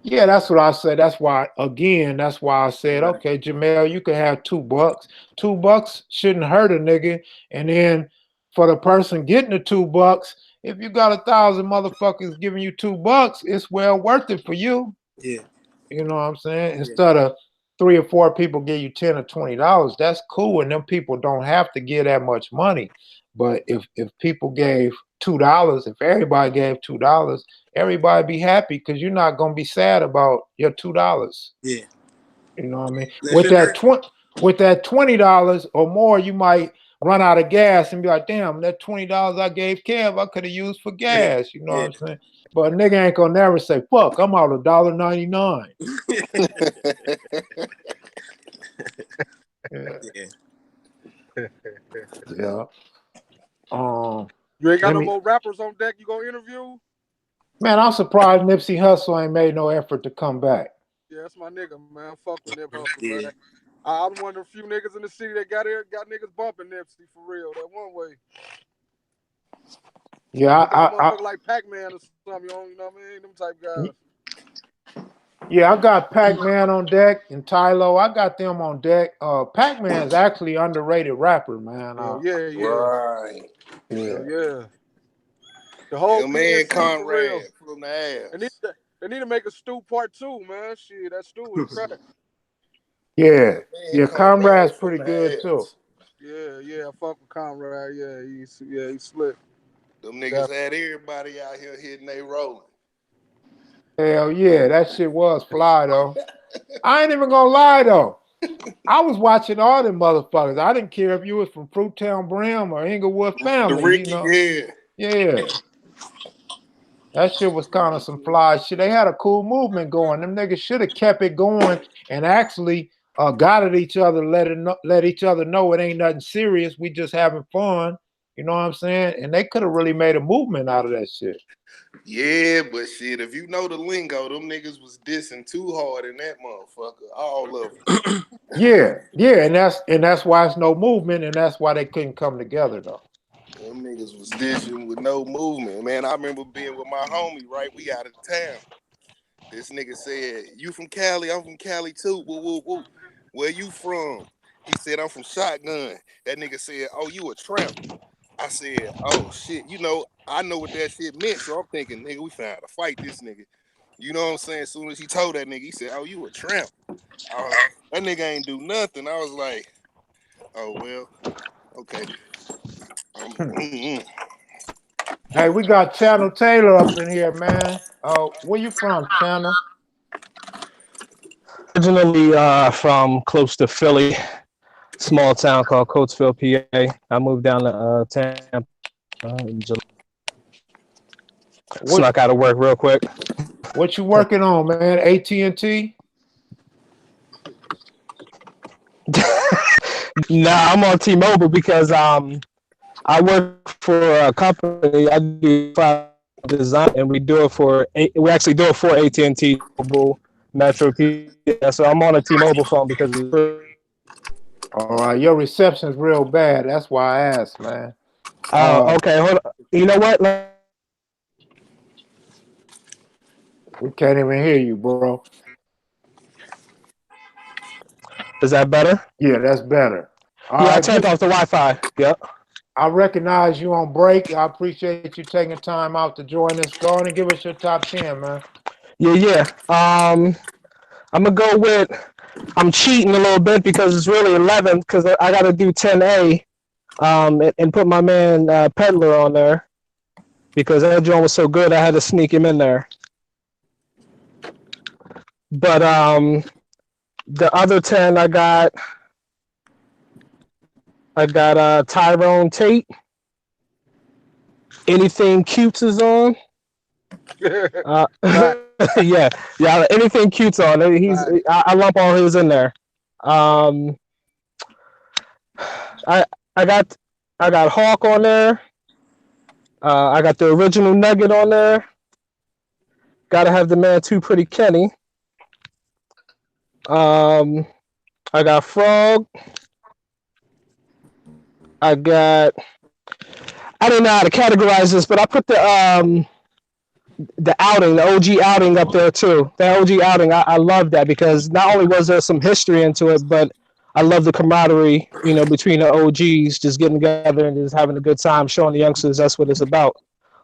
Yeah, that's what I said. That's why I said, okay, Jamel, you can have $2. $2 shouldn't hurt a nigga. And then for the person getting the $2, if you got 1,000 motherfuckers giving you $2, it's well worth it for you. Yeah. You know what I'm saying? Instead of 3 or 4 people give you $10 or $20, that's cool. And them people don't have to give that much money. But if people gave $2, if everybody gave $2, everybody be happy because you're not gonna be sad about your $2. Yeah. You know what I mean? With that $20 or more, you might run out of gas and be like, damn, that $20 I gave Kev, I could have used for gas. You know what I'm saying? But a nigga ain't gonna never say, fuck, I'm out $1.99. Yeah. You ain't got no more rappers on deck you gonna interview? Man, I'm surprised Nipsey Hussle ain't made no effort to come back. Yeah, that's my nigga, man. Fuck with Nip Hussle, man. I'm one of the few niggas in the city that got niggas bumping Nipsey for real. That one way. Yeah, I like Pac-Man or something, you know what I mean? Them type guys. Yeah, I got Pac-Man on deck and Tylo. I got them on deck. Pac-Man's actually underrated rapper, man. Yeah. Right. Yeah. The whole man Conrad from the ass. They need to make a Stu part 2, man. Shit, that Stu was crack. Yeah, Conrad's pretty good too. Yeah, I fuck with Conrad. Yeah, he's slick. Them niggas had everybody out here hitting they rolling. Hell yeah, that shit was fly though. I ain't even gonna lie though. I was watching all them motherfuckers. I didn't care if you was from Fruittown Brim or Inglewood Family. The Ricky, Yeah. That shit was kind of some fly shit. They had a cool movement going. Them niggas should have kept it going and actually got at each other, let each other know it ain't nothing serious. We just having fun. You know what I'm saying? And they could have really made a movement out of that shit. Yeah, but shit, if you know the lingo, them niggas was dissing too hard in that motherfucker. All of them. Yeah, and that's why it's no movement, and that's why they couldn't come together though. Them niggas was dissing with no movement. Man, I remember being with my homie, right? We out of town. This nigga said, "You from Cali? I'm from Cali too. Woo, woo, woo. Where you from?" He said, "I'm from Shotgun." That nigga said, "Oh, you a tramp?" I said, "Oh shit, you know, I know what that shit meant." So I'm thinking, nigga, we finna have to fight this nigga. You know what I'm saying? As soon as he told that nigga, he said, "Oh, you a tramp?" That nigga ain't do nothing. I was like, "Oh well, okay." Hey, we got Channel Taylor up in here, man. Where you from, Channel? Originally from close to Philly, small town called Coatesville, PA. I moved down to Tampa in July. Snuck out of work real quick. What you working on, man? AT&T? Nah, I'm on T-Mobile because I work for a company. I do design, and we actually do it for AT&T, Mobile, Metro, PA. So I'm on a T-Mobile phone because it's free. All right, your reception's real bad. That's why I asked, man. Okay, hold on. You know what? We can't even hear you, bro. Is that better? Yeah, that's better. All I right, turned off the Wi-Fi. Yep. I recognize you on break. I appreciate you taking time out to join us. Go on and give us your top 10, man. Yeah. I'm gonna go with. I'm cheating a little bit because it's really 11 because I got to do 10A, and put my man Peddler on there because that joint was so good. I had to sneak him in there. But the other 10 I got Tyrone Tate. Anything Cutes is on. Yeah. Anything Cute's on. I lump all his in there. I got Hawk on there. I got the original Nugget on there. Gotta have the man Too Pretty Kenny. I got Frog. I don't know how to categorize this, but I put the outing, the OG outing up there too. The OG outing, I love that because not only was there some history into it, but I love the camaraderie, between the OGs just getting together and just having a good time, showing the youngsters that's what it's about.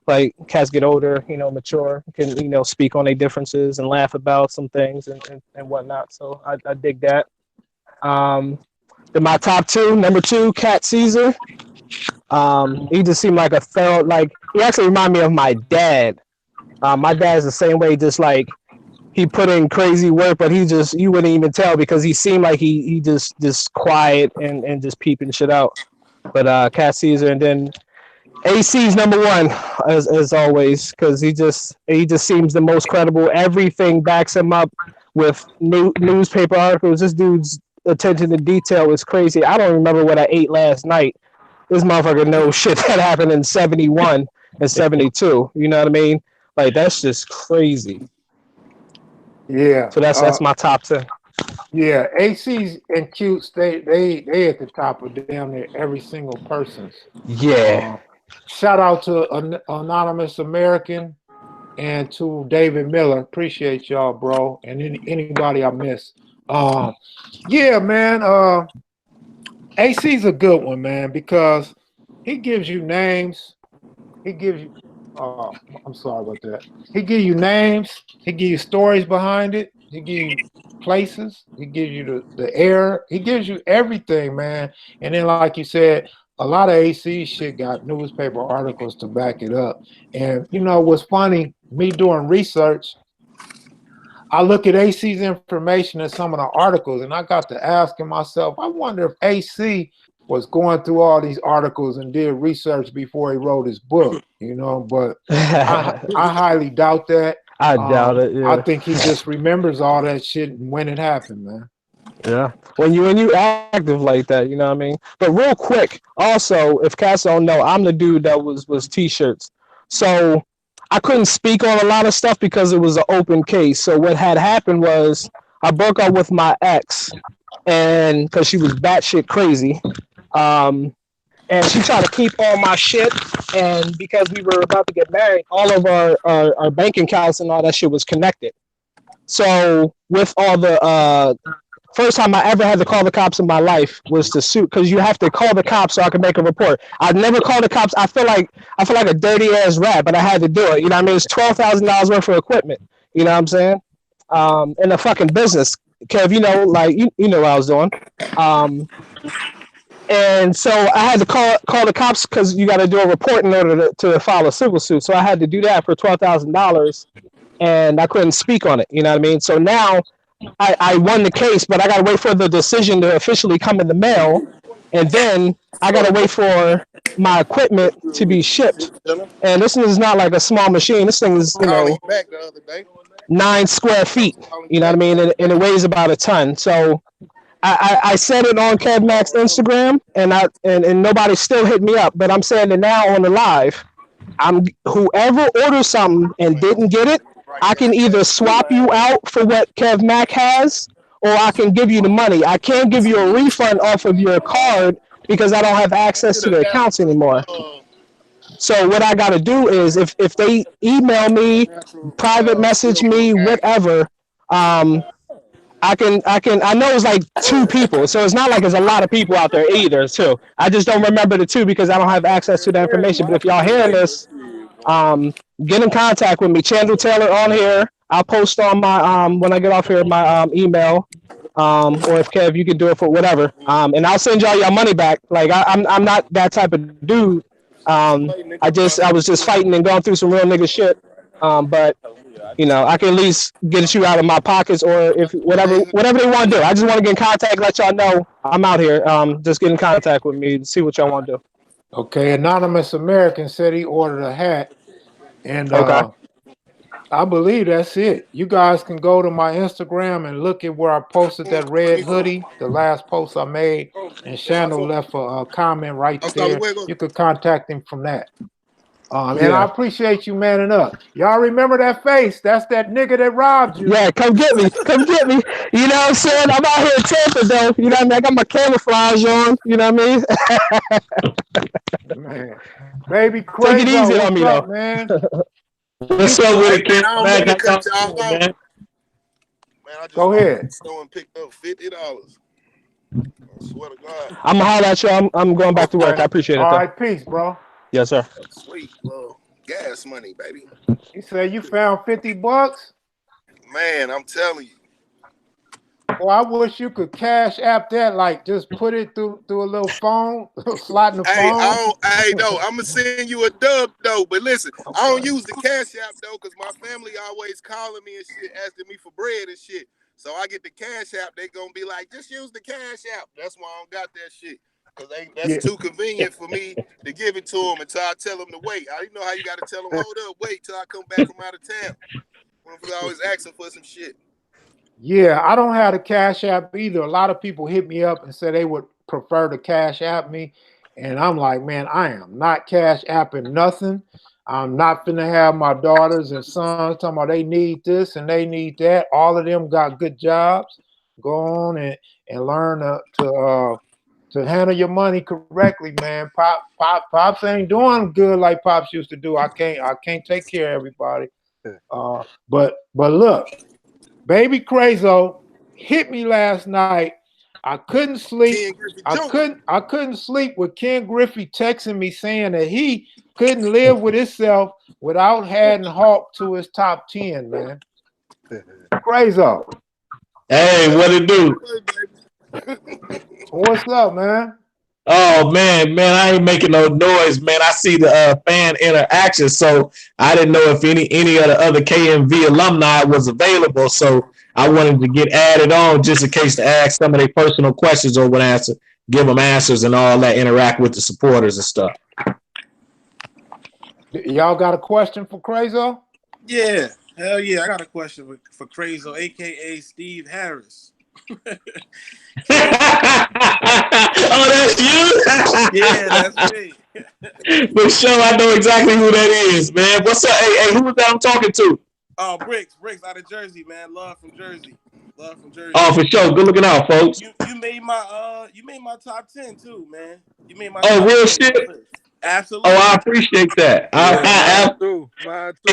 Like cats get older, mature, can speak on their differences and laugh about some things and whatnot. So I dig that. Then my top 2, number 2, Cat Caesar. He just seemed like he actually reminded me of my dad. My dad's the same way, just like he put in crazy work, but you wouldn't even tell because he seemed like he just quiet and just peeping shit out. But Cat Caesar, and then AC's number 1 as always because he just seems the most credible. Everything backs him up with newspaper articles. This dude's attention to detail is crazy. I don't remember what I ate last night. This motherfucker knows shit that happened in 71 and 72. You know what I mean? Like that's just crazy. Yeah. So that's my top 10. Yeah, ACs and Cutes, they at the top of damn near every single person's. Yeah. Shout out to Anonymous American and to David Miller. Appreciate y'all, bro. And anybody I miss. Yeah, man. AC's a good one, man, because he gives you names. He gives you I'm sorry about that. He gives you names, he gives you stories behind it, he gives you places, he gives you the air, he gives you everything, man. And then like you said, a lot of AC shit got newspaper articles to back it up. And what's funny, me doing research, I look at AC's information in some of the articles, and I got to asking myself, I wonder if AC was going through all these articles and did research before he wrote his book, but I highly doubt that. I doubt it. Yeah. I think he just remembers all that shit and when it happened, man. Yeah. When you active like that, you know what I mean? But real quick, also, if cats don't know, I'm the dude that was t-shirts. So I couldn't speak on a lot of stuff because it was an open case. So what had happened was I broke up with my ex and because she was batshit crazy. Um, and she tried to keep all my shit. And because we were about to get married, all of our bank accounts and all that shit was connected. So with all the first time I ever had to call the cops in my life was to sue because you have to call the cops so I can make a report. I've never called the cops. I feel like a dirty ass rat, but I had to do it. You know what I mean? It's $12,000 worth of equipment. You know what I'm saying? In a fucking business. Kev, you know, like you know what I was doing. Um, and so I had to call the cops because you got to do a report in order to file a civil suit. So I had to do that for $12,000, and I couldn't speak on it. You know what I mean? So now I won the case, but I gotta wait for the decision to officially come in the mail, and then I gotta wait for my equipment to be shipped. And this is not like a small machine. This thing is, Calling you back the other day. 9 square feet. You know what I mean? And it weighs about a ton. So I said it on Kev Max Instagram, and nobody still hit me up. But I'm saying it now on the live. Whoever orders something and didn't get it, I can either swap you out for what Kev Mac has, or I can give you the money. I can't give you a refund off of your card because I don't have access to the accounts anymore. So what I got to do is if they email me, private message me, whatever, I know it's like 2 people, so it's not like there's a lot of people out there either too. I just don't remember the 2 because I don't have access to the information. But if y'all hearing this, get in contact with me. Chandler Taylor on here. I'll post on my when I get off here my email. Or if Kev, you can do it for whatever. And I'll send y'all your money back. Like I'm not that type of dude. I was just fighting and going through some real nigga shit. But you know, I can at least get you out of my pockets, or if whatever they want to do. I just want to get in contact, let y'all know I'm out here. Just get in contact with me to see what y'all want to do. Okay, Anonymous American said he ordered a hat, and Okay. I believe that's it. You guys can go to my Instagram and look at where I posted that red hoodie, the last post I made, and Shandle left a comment right there. You could contact him from that. And I appreciate you manning up. Y'all remember that face? That's that nigga that robbed you. Yeah, come get me. Come get me. You know what I'm saying? I'm out here in Tampa, though. You know what I mean? I got my camouflage on. You know what I mean? Man. Baby Crazo, Take it easy on me, up, though. man? What's up with it, kid? I don't mean to cut y'all off. Man, I just go ahead. Someone picked up $50. I swear to God. I'm gonna holler at you. I'm going back to work. I appreciate it. All though. right, peace, bro. Yes, sir. Sweet, bro. Gas money, baby. You said you found $50? Man, I'm telling you. Well, I wish you could cash app that, like just put it through a little phone, slot in the phone. No, I'm gonna send you a dub though. But listen, okay. I don't use the cash app though, because my family always calling me and shit, asking me for bread and shit. So I get the cash app, they gonna be like, just use the cash app. That's why I don't got that shit. Because that's too convenient for me to give it to them until I tell them to wait. I know how you gotta tell them, hold up, wait till I come back from out of town. Motherfuckers always asking for some shit. Yeah, I don't have the cash app either. A lot of people hit me up and said they would prefer to cash app me. And I'm like, man, I am not cash apping nothing. I'm not finna have my daughters and sons talking about they need this and they need that. All of them got good jobs. Go on and learn to handle your money correctly, man. Pops ain't doing good like Pops used to do. I can't take care of everybody. But look. Baby Crazo hit me last night. I couldn't sleep. I couldn't sleep with Ken Griffey texting me saying that he couldn't live with himself without adding Hawk to his top 10, man. Crazo. Hey, what it do? What's up, man? Oh man, I ain't making no noise, man. I see the fan interaction, so I didn't know if any of the other KMV alumni was available. So I wanted to get added on just in case to ask some of their personal questions or give them answers and all that, interact with the supporters and stuff. Y'all got a question for Crazo? Yeah, hell yeah. I got a question for Crazo, aka Steve Harris. Oh, that's you? Yeah, that's me. For sure, I know exactly who that is, man. What's up? Hey, who was that I'm talking to? Oh, Bricks out of Jersey, man. Love from Jersey. Oh, for sure. Good looking out, folks. You made my top 10 too, man. You made my Oh, top real 10. shit? Absolutely. Oh, I appreciate that. Mine too.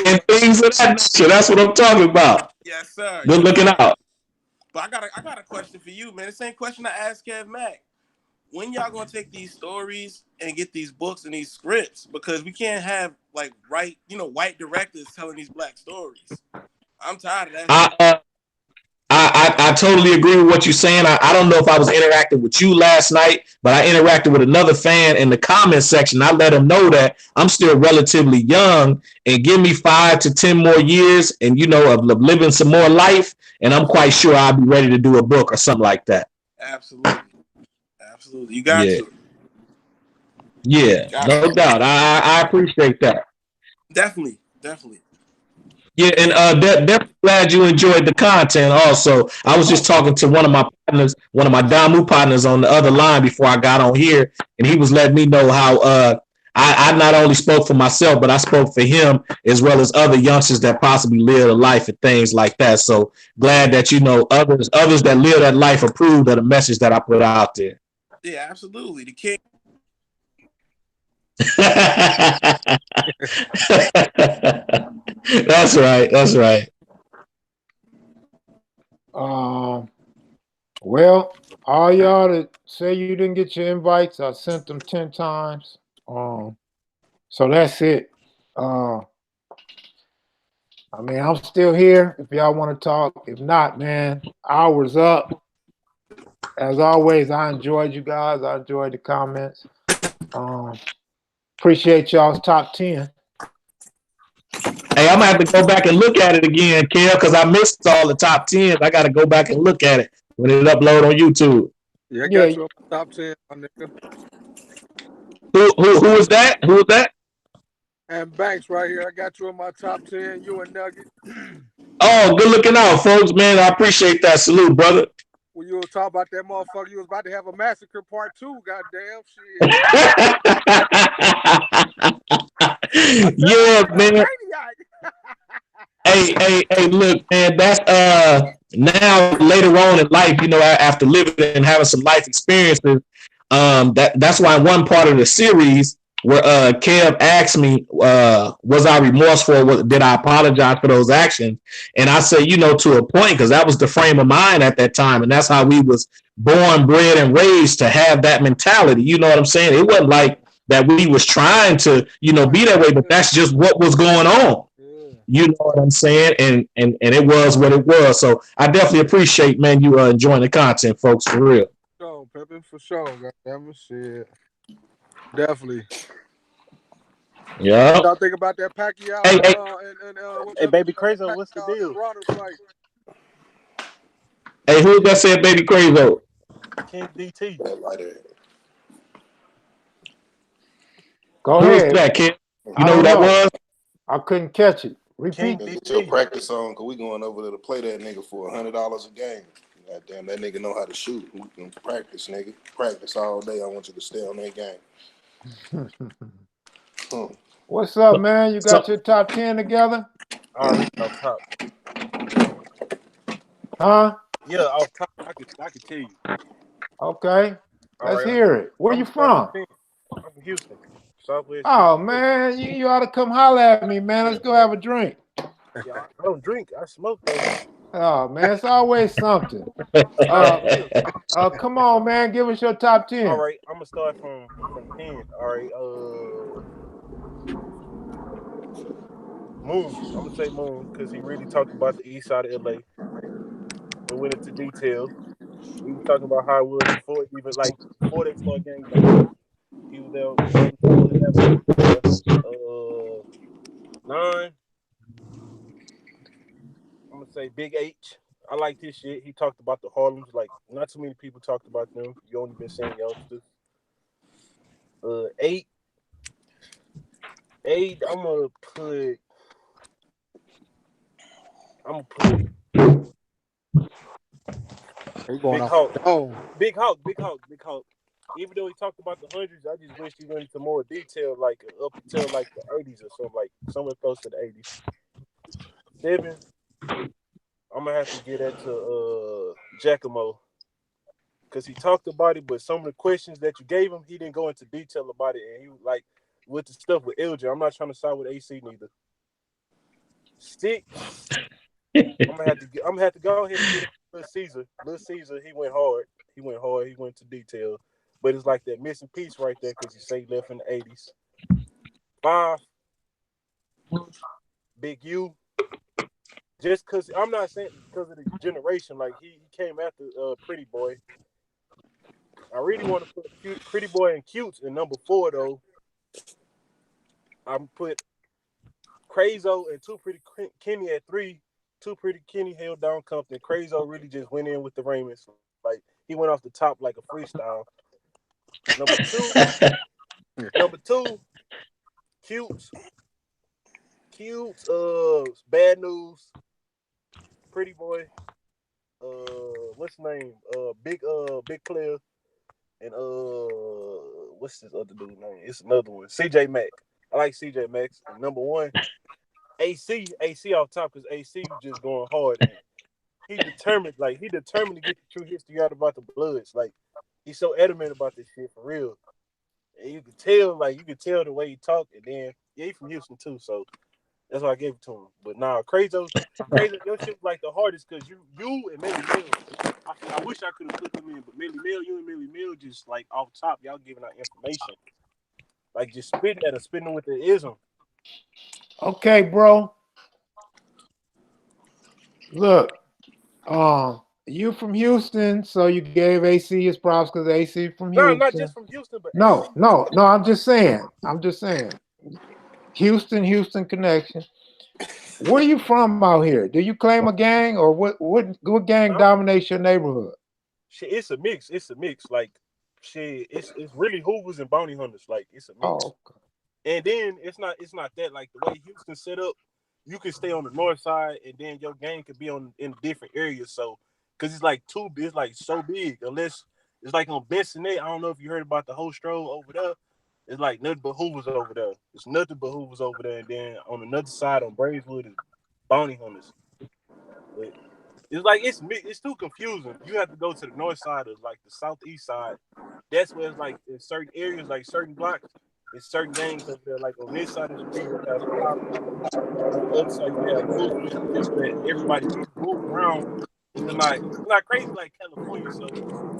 And things of that nature. That's what I'm talking about. Yes, sir. Good looking out. But I got a question for you, man. The same question I asked Kev Mack. When y'all gonna take these stories and get these books and these scripts? Because we can't have like white directors telling these black stories. I'm tired of that shit. I totally agree with what you're saying. I don't know if I was interacting with you last night, but I interacted with another fan in the comment section. I let him know that I'm still relatively young and give me 5 to 10 more years and, of living some more life. And I'm quite sure I'll be ready to do a book or something like that. Absolutely. You got to. Yeah, no doubt. I appreciate that. Definitely. Yeah, and definitely glad you enjoyed the content. Also, I was just talking to one of my Damu partners on the other line before I got on here, and he was letting me know how I not only spoke for myself, but I spoke for him as well as other youngsters that possibly live a life and things like that. So glad that others that live that life approved of the message that I put out there. Yeah, absolutely. The king. That's right. Well, all y'all that say you didn't get your invites, I sent them 10 times. So that's it. I'm still here if y'all want to talk. If not, man, hour's up. As always, I enjoyed you guys. I enjoyed the comments. Appreciate y'all's top 10. Hey, I'm gonna have to go back and look at it again, Kel, because I missed all the top 10s. I gotta go back and look at it when it upload on YouTube. Yeah, I got you on the top 10, my nigga. Who is that? Who is that? And Banks right here. I got you in my top 10. You and Nugget. Oh, good looking out, folks, man. I appreciate that. Salute, brother. When you was talking about that motherfucker, you was about to have a massacre part 2. Goddamn shit. Yeah, man. Hey, look, man. That's now later on in life, after living and having some life experiences. That's why one part of the series where Kev asked me, was I remorseful? Did I apologize for those actions? And I say, to a point, because that was the frame of mind at that time. And that's how we was born, bred, and raised to have that mentality. You know what I'm saying? It wasn't like that we was trying to, be that way, but that's just what was going on. You know what I'm saying? And it was what it was. So I definitely appreciate, man, you enjoying the content, folks, for real. So, Peppin, for sure. Goddamn shit. Definitely. Yeah. What y'all think about that Pacquiao? Hey, Baby Crazy, what's the deal? Hey, who that said Baby Crazy? King DT. Go who ahead. Was that, kid? You know who that was? I couldn't catch it. Repeat. Get your practice on, because we going over there to play that nigga for $100 a game. God damn, that nigga know how to shoot. We can practice, nigga. Practice all day. I want you to stay on that game. What's up, man? You got your top 10 together? Already off top. Huh? Yeah, off top. I can tell you. Okay. Let's hear it. Where you from? I'm from Houston. Southwest. Oh, man, you ought to come holler at me, man. Let's go have a drink. Yeah, I don't drink. I smoke, though. Oh, man, it's always something. Come on, man. Give us your top 10. All right, I'm going to start from 10. All right. Moon. I'm going to say Moon because he really talked about the east side of LA and went into detail. He was talking about how it was before they started gangbanging. He was there. 9. I'm gonna say Big H. I like this shit. He talked about the Harlems. Like, not too many people talked about them. You only been saying youngsters. 8. I'm gonna put He going Big off Hawk. the dome. Big Hawk. Even though he talked about the hundreds, I just wish he went into more detail, like up until like the 80s or something, like somewhere close to the 80s. 7, I'm gonna have to get that to Giacomo. Because he talked about it, but some of the questions that you gave him, he didn't go into detail about it. And he like with the stuff with LJ, I'm not trying to side with AC neither. 6, I'm gonna have to go ahead and get it Little Caesar. Little Caesar, he went hard. He went to detail. But it's like that missing piece right there because he say he left in the 80s. 5, Big U. Just because I'm not saying because of the generation, like he came after Pretty Boy. I really want to put Pretty Boy and Cutes in number 4 though. I'm put Crazo and Too Pretty Kenny at 3. Too Pretty Kenny held down Compton. Crazo really just went in with the Raymonds. Like he went off the top like a freestyle. Number two, Cutes, Bad News, Pretty Boy, what's his name? Big Clear, and what's this other dude's name? It's another one. CJ Mack. I like CJ Max. And number 1, AC off top because AC was just going hard. And he determined to get the true history out about the Bloods. Like he's so adamant about this shit for real. And you could tell the way he talked. And then he's from Houston too, so that's why I gave it to him. But nah, Crazy, your shit like the hardest because you and Melly Mill. I wish I could have put them in, but you and Melly Mill just like off top, y'all giving out information. Like just spitting with the ism. Okay, bro. Look, you from Houston, so you gave AC his props because AC from Houston. No, not just from Houston, but no. AC. I'm just saying. Houston connection. Where you from out here? Do you claim a gang or what gang dominates your neighborhood? Shit, it's a mix. Like shit, it's really Hoovers and Bounty Hunters. Like it's a mix. Oh, okay. And then it's not that like the way Houston set up, you can stay on the north side and then your gang could be in different areas. So because it's like so big, unless it's like on Bensonet. I don't know if you heard about the whole stroll over there. It's like nothing but Hoovers over there. It's nothing but Hoovers over there. And then on another side on Braeswood is Bounty Hunters. But it's like it's too confusing. You have to go to the north side or like the southeast side. That's where it's like in certain areas, like certain blocks, it's certain gangs over there. Like on this side of the street, you have Pop. On the other side, you have Brooklyn. Just where everybody move around. It's not crazy like California. So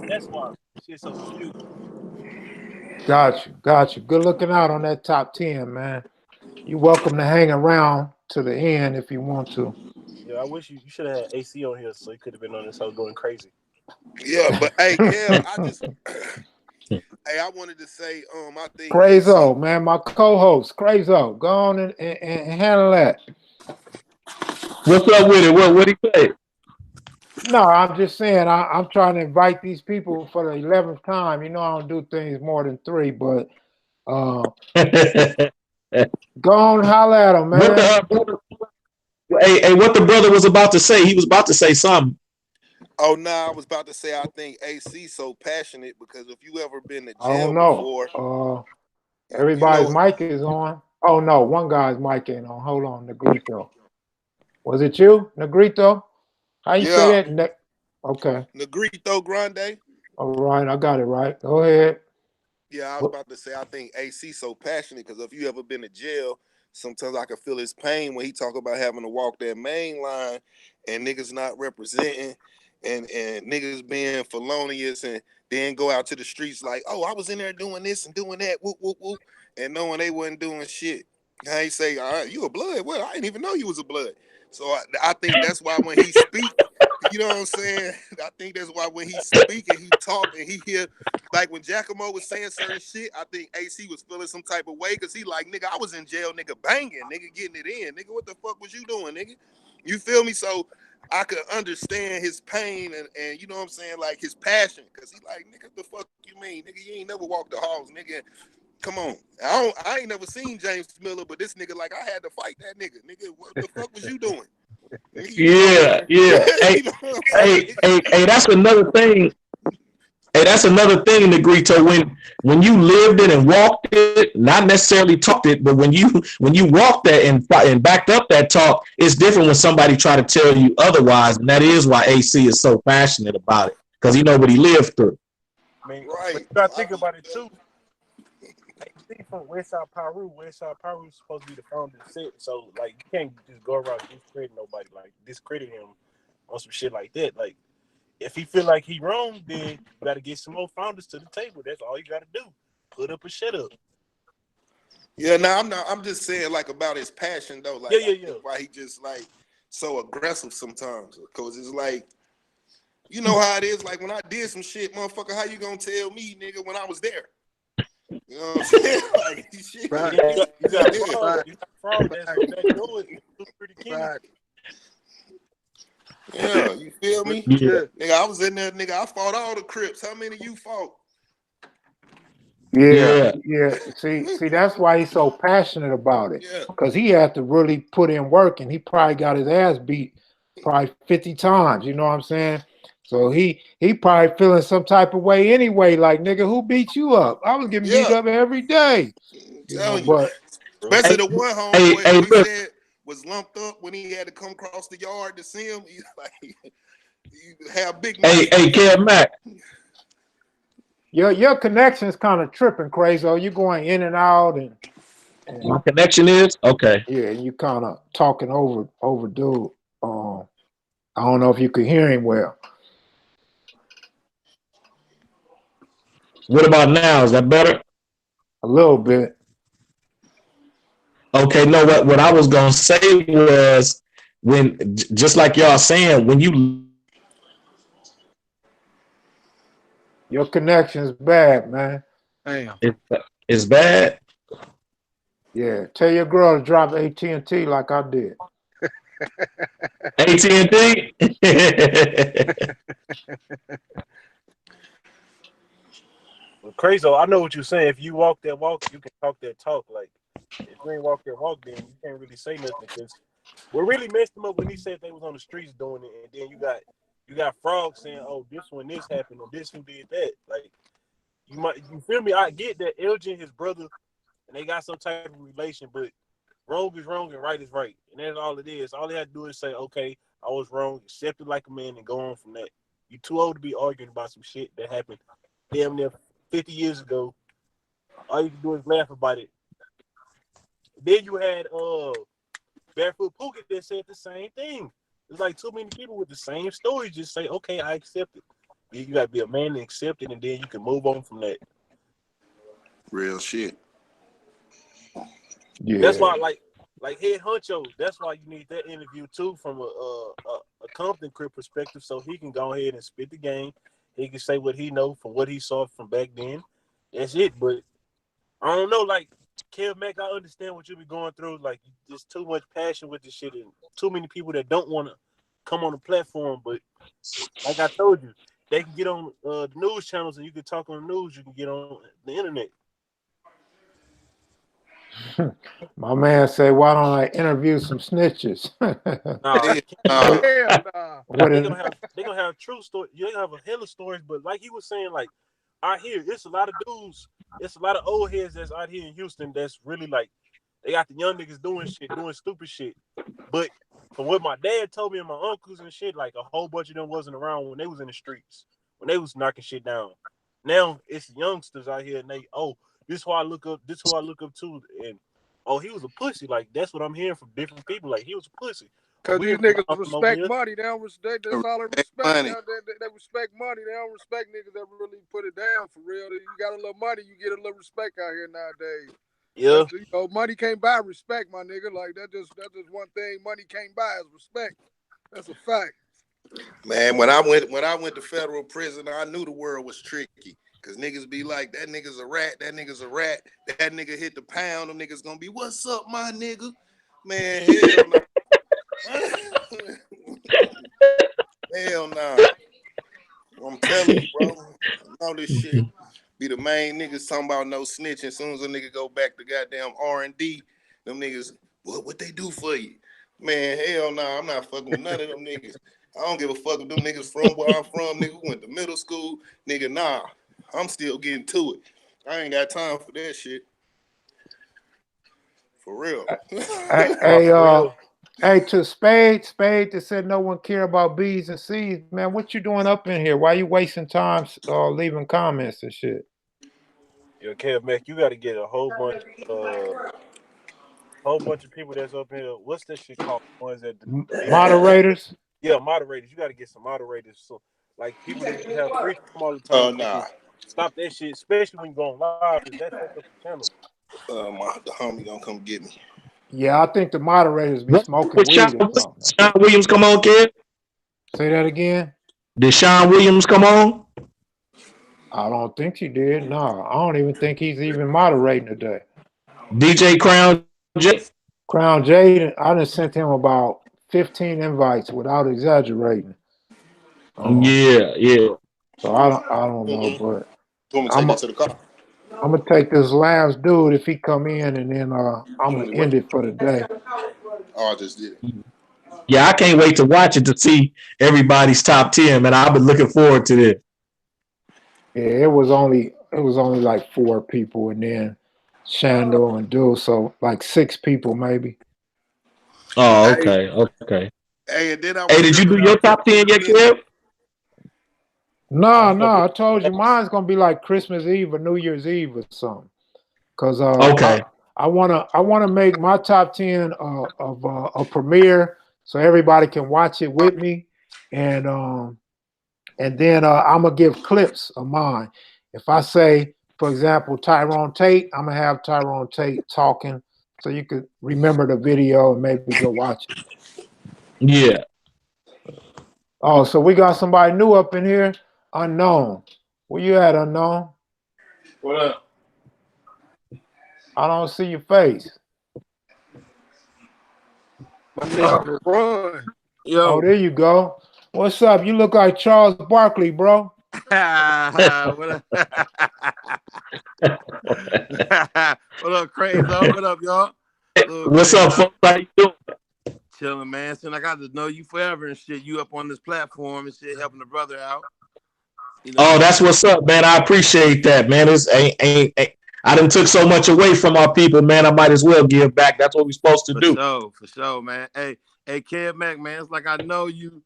that's why shit's so confusing. Got you. Good looking out on that top 10, man. You're welcome to hang around to the end if you want to. Yeah, I wish you should have had AC on here so you could have been on this whole going crazy. Yeah, but hey, Kev, I wanted to say, I think Crazo, man, my co-host, Crazo, go on and handle that. What's up with it? What he say? No, I'm just saying I'm trying to invite these people for the 11th time. You know I don't do things more than 3, but go on and holler at them, man. What the brother was about to say? He was about to say something. Oh no, I was about to say I think AC so passionate because if you ever been to jail before, everybody's mic is on. Oh no, one guy's mic ain't on. Hold on, Negrito. Was it you, Negrito? How you say that? Okay. Negrito Grande. All right, I got it right. Go ahead. Yeah, I was about to say I think AC so passionate because if you ever been to jail, sometimes I can feel his pain when he talk about having to walk that main line and niggas not representing and niggas being felonious and then go out to the streets like, oh, I was in there doing this and doing that, whoop, whoop, whoop, and knowing they wasn't doing shit. I ain't say, all right, you a blood? Well, I didn't even know you was a blood. So I think that's why when he speak, you know what I'm saying? I think that's why when he speak and he talk and he hear, like when Giacomo was saying certain shit, I think AC was feeling some type of way because he like, nigga, I was in jail, nigga, banging, nigga, getting it in. Nigga, what the fuck was you doing, nigga? You feel me? So I could understand his pain and you know what I'm saying, like his passion. Because he like, nigga, what the fuck you mean? Nigga, you ain't never walked the halls, nigga. Come on. I ain't never seen James Miller, but this nigga, like, I had to fight that nigga. Nigga, what the fuck was you doing? Yeah. Hey, that's another thing. Hey, that's another thing, Negrito. When you lived it and walked it, not necessarily talked it, but when you walked that and backed up that talk, it's different when somebody try to tell you otherwise, and that is why AC is so passionate about it because he know what he lived through. I mean, Right. but you gotta think about it too. Like, see, from Westside Peru is supposed to be the founder of the set, so like you can't just go around discrediting nobody, like discredit him on some shit like that. Like, if he feel like he wrong, then you gotta get some more founders to the table. That's all you gotta do. Put up or shut up. Yeah, no, I'm just saying like about his passion though. Like, Yeah. why he just like so aggressive sometimes. Cause it's like, you know how it is. Like when I did some shit, motherfucker, how you gonna tell me, nigga, when I was there? You know what I'm saying? Like, shit. Right. You got fraud that's do it. Pretty key. Right. Yeah, you feel me? Yeah. Nigga, I was in there, nigga. I fought all the Crips. How many you fought? Yeah. See, that's why he's so passionate about it. Yeah. Because he had to really put in work, and he probably got his ass beat probably 50 times. You know what I'm saying? So he probably feeling some type of way anyway. Like, nigga, who beat you up? I was getting beat up every day. I'm telling you. But Especially the one homeboy who he look. said was lumped up when he had to come across the yard to see him. He's like, you have big. Hey, Kev Mac. Your connection's kind of tripping, crazy. You're going in and out, and My connection is okay. yeah, you kind of talking over dude. I don't know if you could hear him well. What about now? Is that better? A little bit. Okay, no, what I was gonna say was when just like y'all saying, when you Your connection's bad, man. Damn. it's bad. Yeah, tell your girl to drop AT&T like I did. AT&T. Well, crazy. I know what you're saying. If you walk that walk, you can talk that talk. Like, if you ain't walk that walk, then you can't really say nothing. Because what really messed him up when he said they was on the streets doing it, and then you got frogs saying, "Oh, this happened, and this one did that." Like, you feel me? I get that Elgin, his brother, and they got some type of relation, but wrong is wrong and right is right, and that's all it is. All they had to do is say, "Okay, I was wrong," accept it like a man, and go on from that. You too old to be arguing about some shit that happened damn near 50 years ago. All you can do is laugh about it. Then you had Barefoot Pookie that said the same thing. It's like too many people with the same story just say, "Okay, I accept it." You gotta be a man to accept it, and then you can move on from that. Real shit. Yeah. That's why, like Head Honcho, that's why you need that interview too from a Compton Crip perspective, so he can go ahead and spit the game. He can say what he know from what he saw from back then. That's it. But I don't know, like Kev Mac, I understand what you be going through. Like, there's too much passion with this shit, and too many people that don't want to come on the platform. But like I told you, they can get on the news channels, and you can talk on the news. You can get on the internet. My man say, "Why don't I interview some snitches?" Hell nah. They gonna have true stories. You ain't have a hell of stories, but like he was saying, like out here, it's a lot of dudes, it's a lot of old heads that's out here in Houston that's really like they got the young niggas doing shit, doing stupid shit. But from what my dad told me and my uncles and shit, like a whole bunch of them wasn't around when they was in the streets, when they was knocking shit down. Now it's youngsters out here and they, oh, this who I look up to, and oh, he was a pussy. Like, that's what I'm hearing from different people. Like, he was a pussy. Because these niggas respect money. They don't respect. That's all they respect. Money. They respect money. They don't respect niggas that really put it down for real. You got a little money, you get a little respect out here nowadays. Yeah. You know, money can't buy respect, my nigga. Like, that's just one thing money can't buy is respect. That's a fact. Man, when I went to federal prison, I knew the world was tricky. Cause niggas be like, that nigga's a rat, that nigga's a rat, that nigga hit the pound, them niggas gonna be, what's up, my nigga? Man, hell no. Hell no. I'm telling you, bro. All this shit be the main niggas talking about no snitching. As soon as a nigga go back to goddamn R&D, them niggas, what they do for you? Man, hell nah, I'm not fucking with none of them niggas. I don't give a fuck if them niggas from where I'm from, nigga who went to middle school. Nigga, nah. I'm still getting to it. I ain't got time for that shit. For real. Hey, to Spade that said no one care about B's and C's, man, what you doing up in here? Why you wasting time leaving comments and shit? Yo, Kev Mac, you got to get a whole bunch of people that's up here. What's this shit called? Ones that Moderators? Yeah, moderators. You got to get some moderators. So, like, people that you have free time all the time. Nah. Stop that shit, especially when you go live, because that fuck up the channel. The homie gonna come get me. Yeah, I think the moderators be smoking weed or something. Sean Williams come on, kid? Say that again? Did Sean Williams come on? I don't think he did. No, I don't even think he's even moderating today. DJ Crown J. Crown J, I done sent him about 15 invites without exaggerating. Yeah. So I don't know, but I'm gonna take it to the car. I'm gonna take this last dude if he come in, and then I'm gonna end it for the day. Oh, I just did it. Yeah, I can't wait to watch it to see everybody's top 10, man. I've been looking forward to this. Yeah, it was only like 4 people, and then Shando and Dude, so like 6 people maybe. Oh, okay. Hey, did you do your top 10 yet, Kev? No, I told you mine's gonna be like Christmas Eve or New Year's Eve or something. Cause I wanna make my top 10 of a premiere so everybody can watch it with me, and then I'm gonna give clips of mine. If I say, for example, Tyrone Tate, I'm gonna have Tyrone Tate talking so you could remember the video and maybe go watch it. Yeah. Oh, so we got somebody new up in here. Unknown. Where you at, Unknown? What up? I don't see your face. Run. Yo. Oh, there you go. What's up? You look like Charles Barkley, bro. What up? What up, Crazy? What up, y'all? What's up, folks? How you doing? Chilling, man. Since I got to know you forever and shit, you up on this platform and shit, helping the brother out. You know, that's what's up, man. I appreciate that, man. I done took so much away from our people, man. I might as well give back. That's what we're supposed to do. For sure, man. Hey, Kev Mac, man. It's like I know you,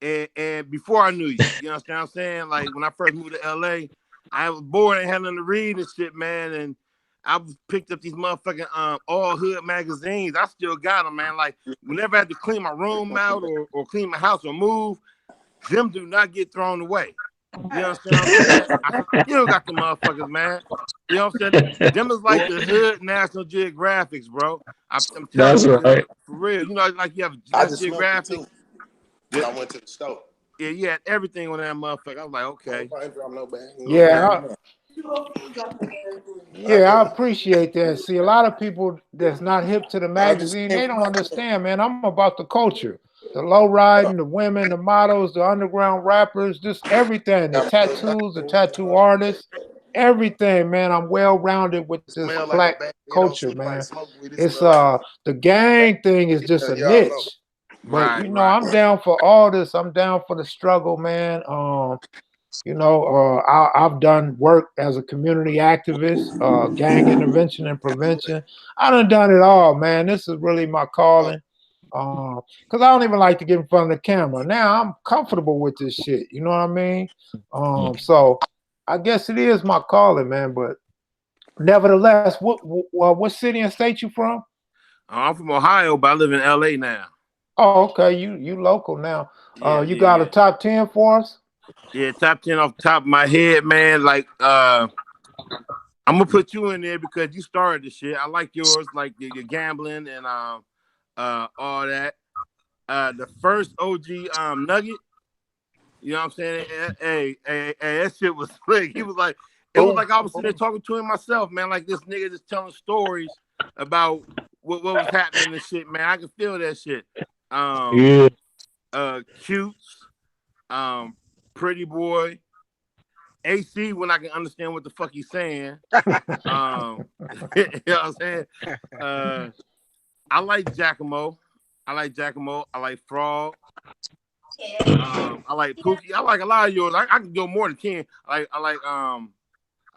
and before I knew you, you know what I'm saying? Like when I first moved to LA, I was bored and had nothing to read and shit, man. And I picked up these motherfucking all hood magazines. I still got them, man. Like whenever I had to clean my room out or clean my house or move, them do not get thrown away. You know what I'm saying? I still got the motherfuckers, man. You know what I'm saying? Them is like the hood National Geographics, bro. I'm telling you, right. For real. You know, like you have National Geographic. Yeah. I went to the store. Yeah, you had everything on that motherfucker. I was like, okay. Yeah, I appreciate that. See, a lot of people that's not hip to the magazine, they don't understand, man. I'm about the culture. The low riding, the women, the models, the underground rappers, just everything. The tattoos, the tattoo artists, everything, man. I'm well rounded with this black culture, man. It's the gang thing is just a niche. But you know, I'm down for all this. I'm down for the struggle, man. You know, I've done work as a community activist, gang intervention and prevention. I done it all, man. This is really my calling. Because I don't even like to get in front of the camera. Now I'm comfortable with this shit. You know what I mean? So I guess it is my calling, man. But nevertheless, what city and state you from? I'm from Ohio, but I live in LA now. Oh, okay. You local now. You got a top 10 for us? Yeah, top 10 off the top of my head, man. Like, I'm gonna put you in there because you started the shit. I like yours, like your gambling and all that. The first OG Nugget, you know what I'm saying? Hey, that shit was slick. He was like, it was like I was sitting there talking to him myself, man. Like this nigga just telling stories about what was happening and shit, man. I can feel that shit. Cutes, Pretty Boy, AC when I can understand what the fuck he's saying. You know what I'm saying? I like Giacomo. I like Giacomo. I like Frog. I like Pookie. I like a lot of yours. I can go more than 10. I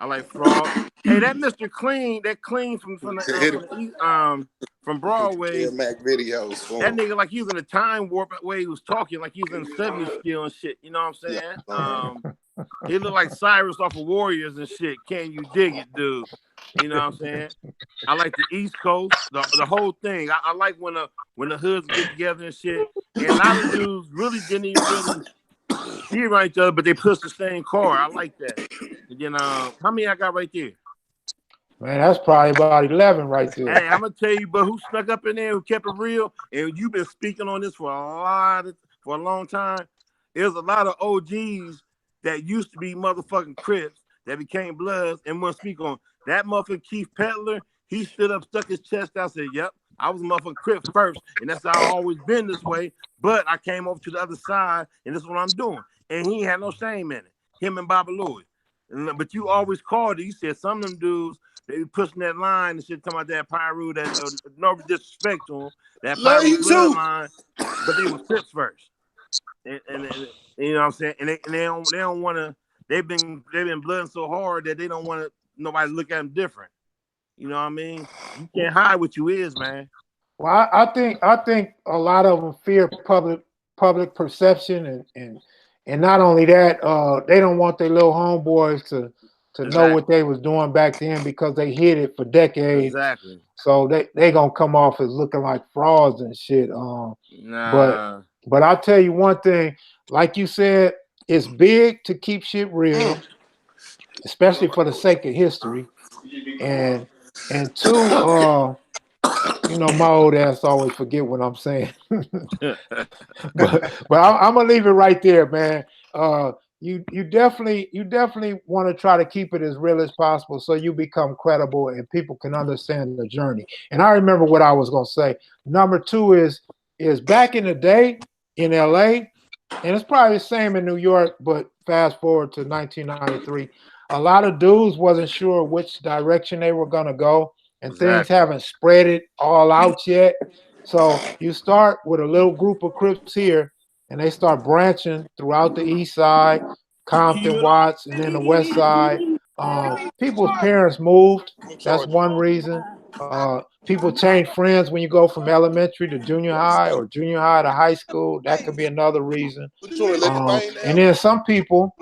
like Frog. Hey, that Mr. Clean, that Clean from Broadway. Mac videos. That nigga like he was in a time warp way he was talking, like he was in 70s still and shit. You know what I'm saying? He looked like Cyrus off of Warriors and shit. Can you dig it, dude? You know what I'm saying? I like the East Coast, the whole thing. I like when the hoods get together and shit. And a lot of dudes really didn't even really be around each other, but they push the same car. I like that. And then how many I got right there? Man, that's probably about 11 right there. Hey, I'm gonna tell you, but who snuck up in there, who kept it real, and you've been speaking on this for a long time. There's a lot of OGs that used to be motherfucking Crips that became Bloods and wouldn't speak on that motherfucking Keith Petler. He stood up, stuck his chest out, said, "Yep, I was a motherfucking Crip first, and that's how I always been this way. But I came over to the other side, and this is what I'm doing." And he had no shame in it. Him and Bobby Louis. But you always called it. You said some of them dudes, they be pushing that line and shit, talking about that Pyru, that no disrespect to them, that Pyru bloodline, but they were Crips first. And you know what I'm saying? And they don't want to. They've been blooding so hard that they don't want nobody to look at them different. You know what I mean? You can't hide what you is, man. Well, I think a lot of them fear public perception, and not only that, they don't want their little homeboys to know what they was doing back then because they hid it for decades. Exactly. So they gonna come off as looking like frauds and shit. But I'll tell you one thing, like you said, it's big to keep shit real, especially for the sake of history. And two, you know, my old ass always forget what I'm saying. but I'm gonna leave it right there, man. You definitely want to try to keep it as real as possible so you become credible and people can understand the journey. And I remember what I was gonna say. Number two is back in the day in LA, and it's probably the same in New York, but fast forward to 1993, a lot of dudes wasn't sure which direction they were gonna go, and things haven't spread it all out yet. So you start with a little group of Crips here, and they start branching throughout the East Side, Compton, Watts, and then the West Side. People's parents moved. That's one reason. People change friends when you go from elementary to junior high or junior high to high school. That could be another reason. And then some people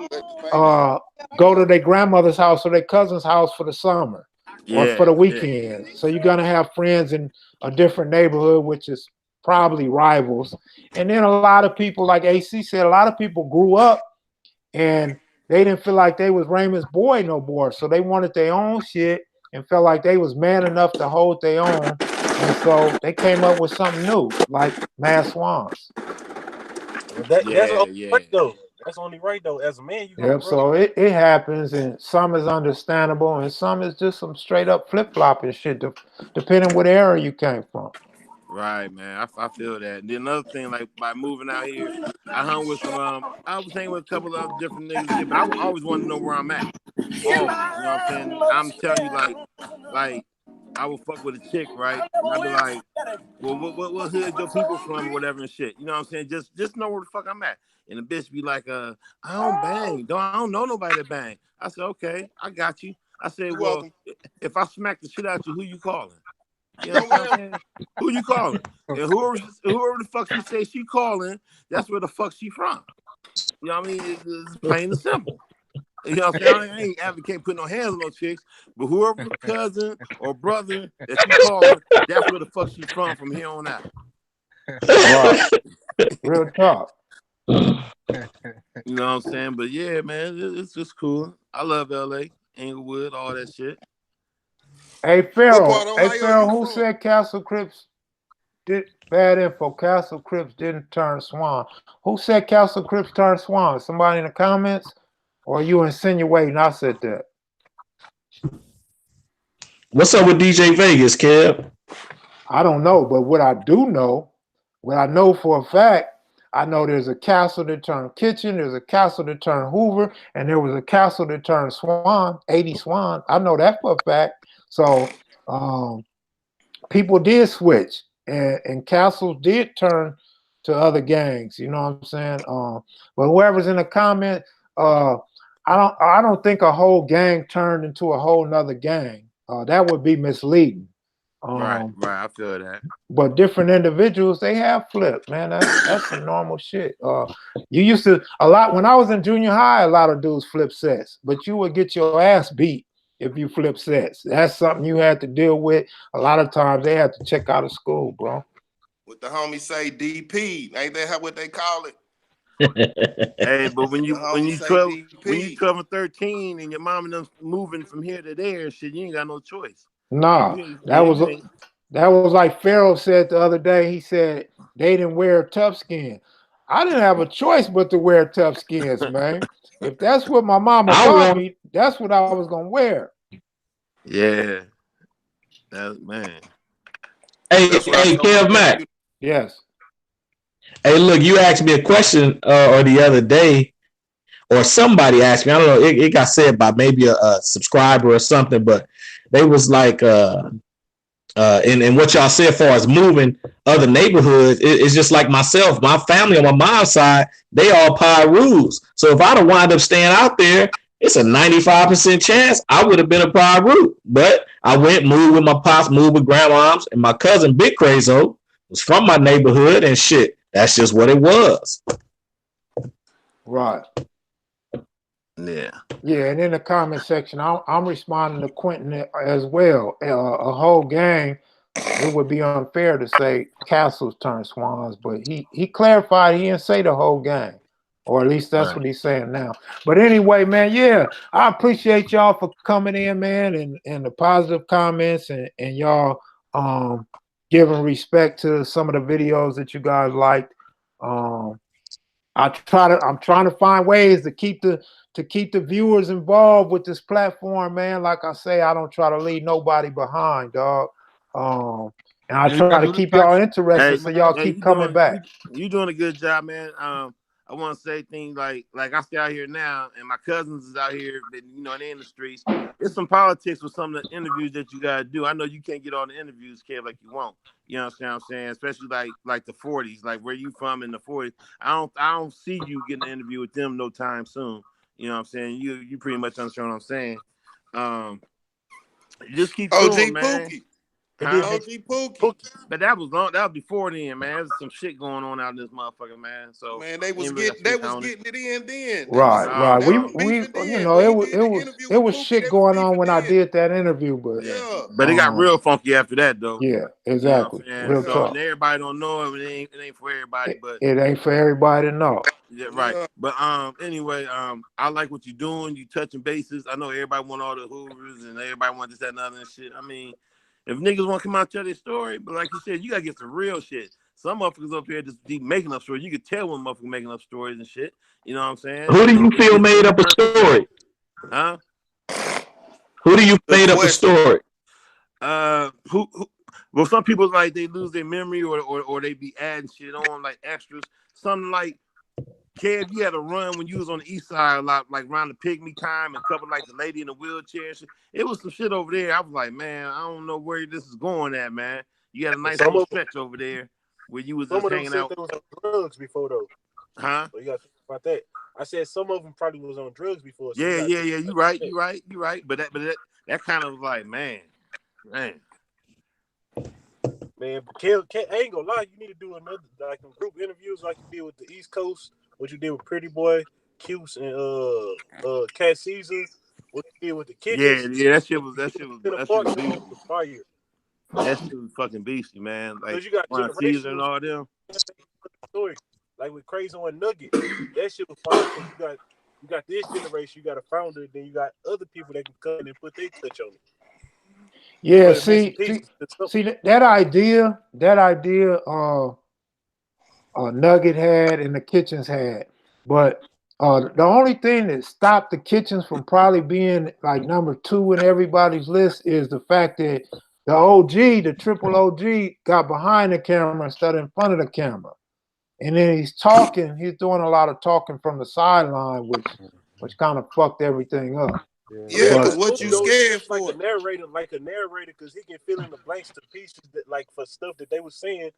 go to their grandmother's house or their cousin's house for the summer or for the weekend. So you're going to have friends in a different neighborhood, which is probably rivals. And then a lot of people, like AC said, a lot of people grew up and they didn't feel like they was Raymond's boy no more. So they wanted their own shit and felt like they was man enough to hold their own. And so they came up with something new, like Mass Swans. That's only right, though. That's only right, though. As a man, you Yep, so it happens, and some is understandable, and some is just some straight up flip-flopping shit, depending what era you came from. Right, man. I feel that. And then another thing, like by moving out here, I hung with some. I was hanging with a couple of different niggas, but I always want to know where I'm at. Always, you know what I'm saying? I'm telling you, like I will fuck with a chick, right? And I'll be like, well, what hood your people from, or whatever and shit. You know what I'm saying? Just know where the fuck I'm at. And the bitch be like, I don't bang. I don't know nobody that bang. I said, okay, I got you. I said, well, if I smack the shit out you, who you calling? You know what I'm saying? Who you calling? And whoever the fuck she say she calling, that's where the fuck she from. You know what I mean? It's plain and simple. You know what I'm saying? I ain't advocating putting no hands on no chicks, but whoever cousin or brother that she calling, that's where the fuck she from here on out. Wow. Real talk. You know what I'm saying? But yeah, man, it's just cool. I love LA, Inglewood, all that shit. Hey Pharaoh, who said Castle Crips did bad info? Castle Crips didn't turn Swan. Who said Castle Crips turned Swan? Somebody in the comments? Or are you insinuating I said that? What's up with DJ Vegas, Kev? I don't know, but what I know for a fact, I know there's a castle that turned Kitchen, there's a castle that turned Hoover, and there was a castle that turned Swan, 80 Swan. I know that for a fact. So people did switch. and Castles did turn to other gangs. You know what I'm saying? But whoever's in the comment, I don't think a whole gang turned into a whole nother gang. That would be misleading. Right. I feel that. But different individuals, they have flipped, man. That's some normal shit. You used to a lot when I was in junior high. A lot of dudes flip sets, but you would get your ass beat if you flip sets. That's something you had to deal with. A lot of times they had to check out of school, bro. What the homies say, DP, ain't that what they call it? Hey, but when you 12 and 13 and your mom and them moving from here to there, shit, you ain't got no choice. Nah, that was like Pharaoh said the other day. He said they didn't wear tough skin. I didn't have a choice but to wear tough skins, man. If that's what my mama taught me, that's what I was gonna wear. Yeah, that man. Hey, Kev Mac. Yes. Hey, look, you asked me a question or the other day, or somebody asked me. I don't know. It got said by maybe a subscriber or something, but they was like, and what y'all said as far as moving other neighborhoods, it's just like myself. My family on my mom's side, they all Pirus. So if I'd have wound up staying out there, it's a 95% chance I would have been a Piru. But I moved with my pops, moved with grandmoms, and my cousin Big Crazo was from my neighborhood, and shit, that's just what it was. Right. Yeah. Yeah, and in the comment section, I'm responding to Quentin as well. A whole gang, it would be unfair to say Castles turned Swans, but he clarified he didn't say the whole gang, or at least that's what he's saying now. But anyway, man, yeah, I appreciate y'all for coming in, man, and the positive comments and y'all giving respect to some of the videos that you guys liked. I'm trying to find ways to keep the viewers involved with this platform, man. Like I say, I don't try to leave nobody behind, dog. And I try to keep y'all interested, so y'all keep coming back. You doing a good job, man. I want to say things like I stay out here now, and my cousins is out here, that, you know, they're in the streets. There's some politics with some of the interviews that you gotta do. I know you can't get all the interviews, Kev, like you want. You know what I'm saying? Especially like the 40s, like where you from in the 40s. I don't see you getting an interview with them no time soon. You know what I'm saying? You pretty much understand what I'm saying. Just keep doing, man. OG Pookie. But that was long. That was before then, man. There's some shit going on out in this motherfucker, man. So man, they was getting it in then. Right. We you know, it was shit going on when I did that interview, but but it got real funky after that, though. Yeah, exactly. You know real so, talk. and everybody don't know it. It ain't for everybody, but it ain't for everybody to know. Yeah, right. Yeah. But anyway, I like what you're doing. You touching bases. I know everybody want all the hoovers and everybody want this, that, and other and shit. I mean, if niggas want to come out and tell their story, but like you said, you gotta get some real shit. Some motherfuckers up here just be making up stories. You could tell when motherfuckers making up stories and shit. You know what I'm saying? Who do you feel made up a story? Huh? Who do you made up a story? Who? Well, some people like they lose their memory or they be adding shit on like extras. Something like Kev, you had a run when you was on the east side a lot, like around the pygmy time and cover like the lady in the wheelchair and shit. It was some shit over there. I was like, man, I don't know where this is going at, man. You had a nice little stretch over there where you was just hanging out. Some of them said they was on drugs before though. Huh? So you got to think about that. I said some of them probably was on drugs before. So yeah. You right. But that kind of was like, man. Man, Kev, I ain't gonna lie. You need to do another like group interviews like you did with the East Coast. What you did with Pretty Boy, Cuse, and Cat Caesar. What you did with the Kitchens. Yeah. That shit was fire. That shit was fucking beastie, man. Like you got Caesar and all them. Story like with Crazy and Nugget. That shit was fire. You got this generation. You got a founder. Then you got other people that can come in and put their touch on it. Yeah, see that idea Nugget had and the Kitchens had, but the only thing that stopped the Kitchens from probably being like number 2 in everybody's list is the fact that the OG, the triple OG, got behind the camera instead of in front of the camera, and then he's doing a lot of talking from the sideline, which kind of fucked everything up. Yeah, But because what you scared Just like for? a narrator, because he can fill in the blanks to pieces that, like, for stuff that they were saying,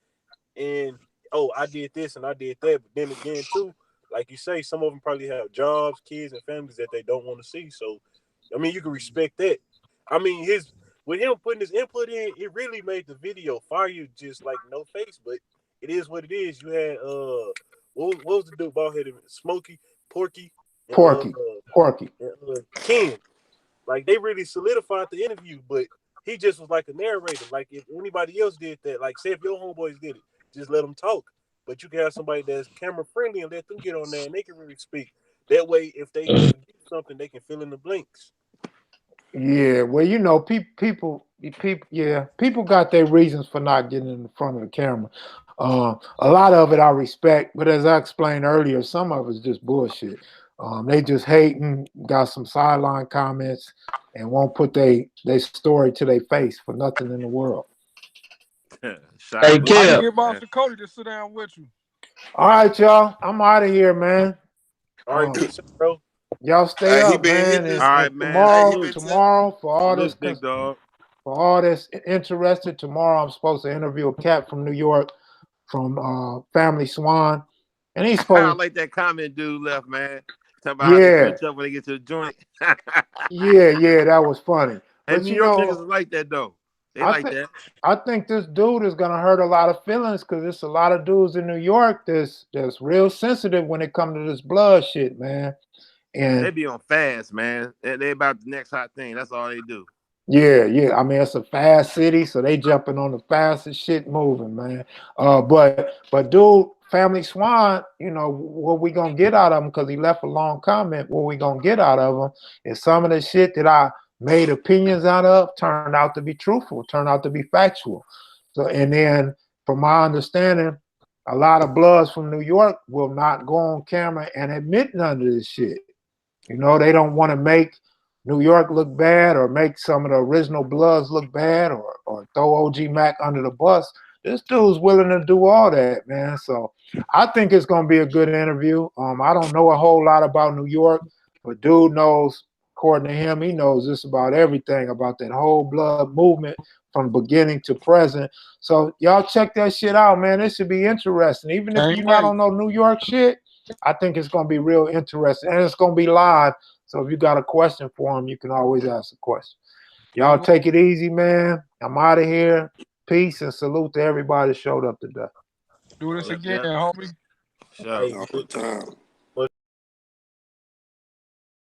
and I did this and I did that. But then again, too, like you say, some of them probably have jobs, kids, and families that they don't want to see. So, I mean, you can respect that. I mean, with him putting his input in, it really made the video fire. Just like no face, but it is what it is. You had what was the dude bald headed Smokey, Porky, and Porky. Ken. Like, they really solidified the interview, but he just was like a narrator. Like, if anybody else did that, like, say if your homeboys did it, just let them talk. But you can have somebody that's camera friendly and let them get on there and they can really speak. That way, if they forget something, they can fill in the blanks. Yeah, well, you know, people got their reasons for not getting in front of the camera. A lot of it I respect, but as I explained earlier, some of it's just bullshit. They just hating, got some sideline comments, and won't put they story to their face for nothing in the world. Hey, I can Kev. get Monster Cody to sit down with you. All right, y'all, I'm out of here, man. All right, peace, bro. Y'all stay He up, been man. hitting And, us. All right, and man. tomorrow for all Salute, this big dog. for all this interested, tomorrow I'm supposed to interview a cat from New York from Family Swan. And he's I supposed like that comment dude left, man. Talk about how they switch up when they get to the joint. yeah, that was funny. And But New you York know, niggas is like that though. They like that. I think this dude is gonna hurt a lot of feelings because there's a lot of dudes in New York that's real sensitive when it comes to this blood shit, man. And They be on fast, man. They about the next hot thing. That's all they do. yeah. I mean, it's a fast city, so they jumping on the fastest shit moving, man. But dude, Family Swan, you know what we gonna get out of him because he left a long comment. What we gonna get out of him is some of the shit that I made opinions out of turned out to be truthful, turned out to be factual. So, and then from my understanding, a lot of bloods from New York will not go on camera and admit none of this shit. You know, they don't want to make New York look bad or make some of the original bloods look bad or throw OG Mac under the bus. This dude's willing to do all that, man. So I think it's going to be a good interview. I don't know a whole lot about New York, but dude knows, according to him, he knows just about everything about that whole blood movement from beginning to present. So y'all check that shit out, man. It should be interesting. Even if you're not on no New York shit, I think it's going to be real interesting. And it's going to be live. So if you got a question for him, you can always ask a question. Y'all take it easy, man. I'm out of here. Peace and salute to everybody that showed up today. Do this again, homie. Sure. All the time.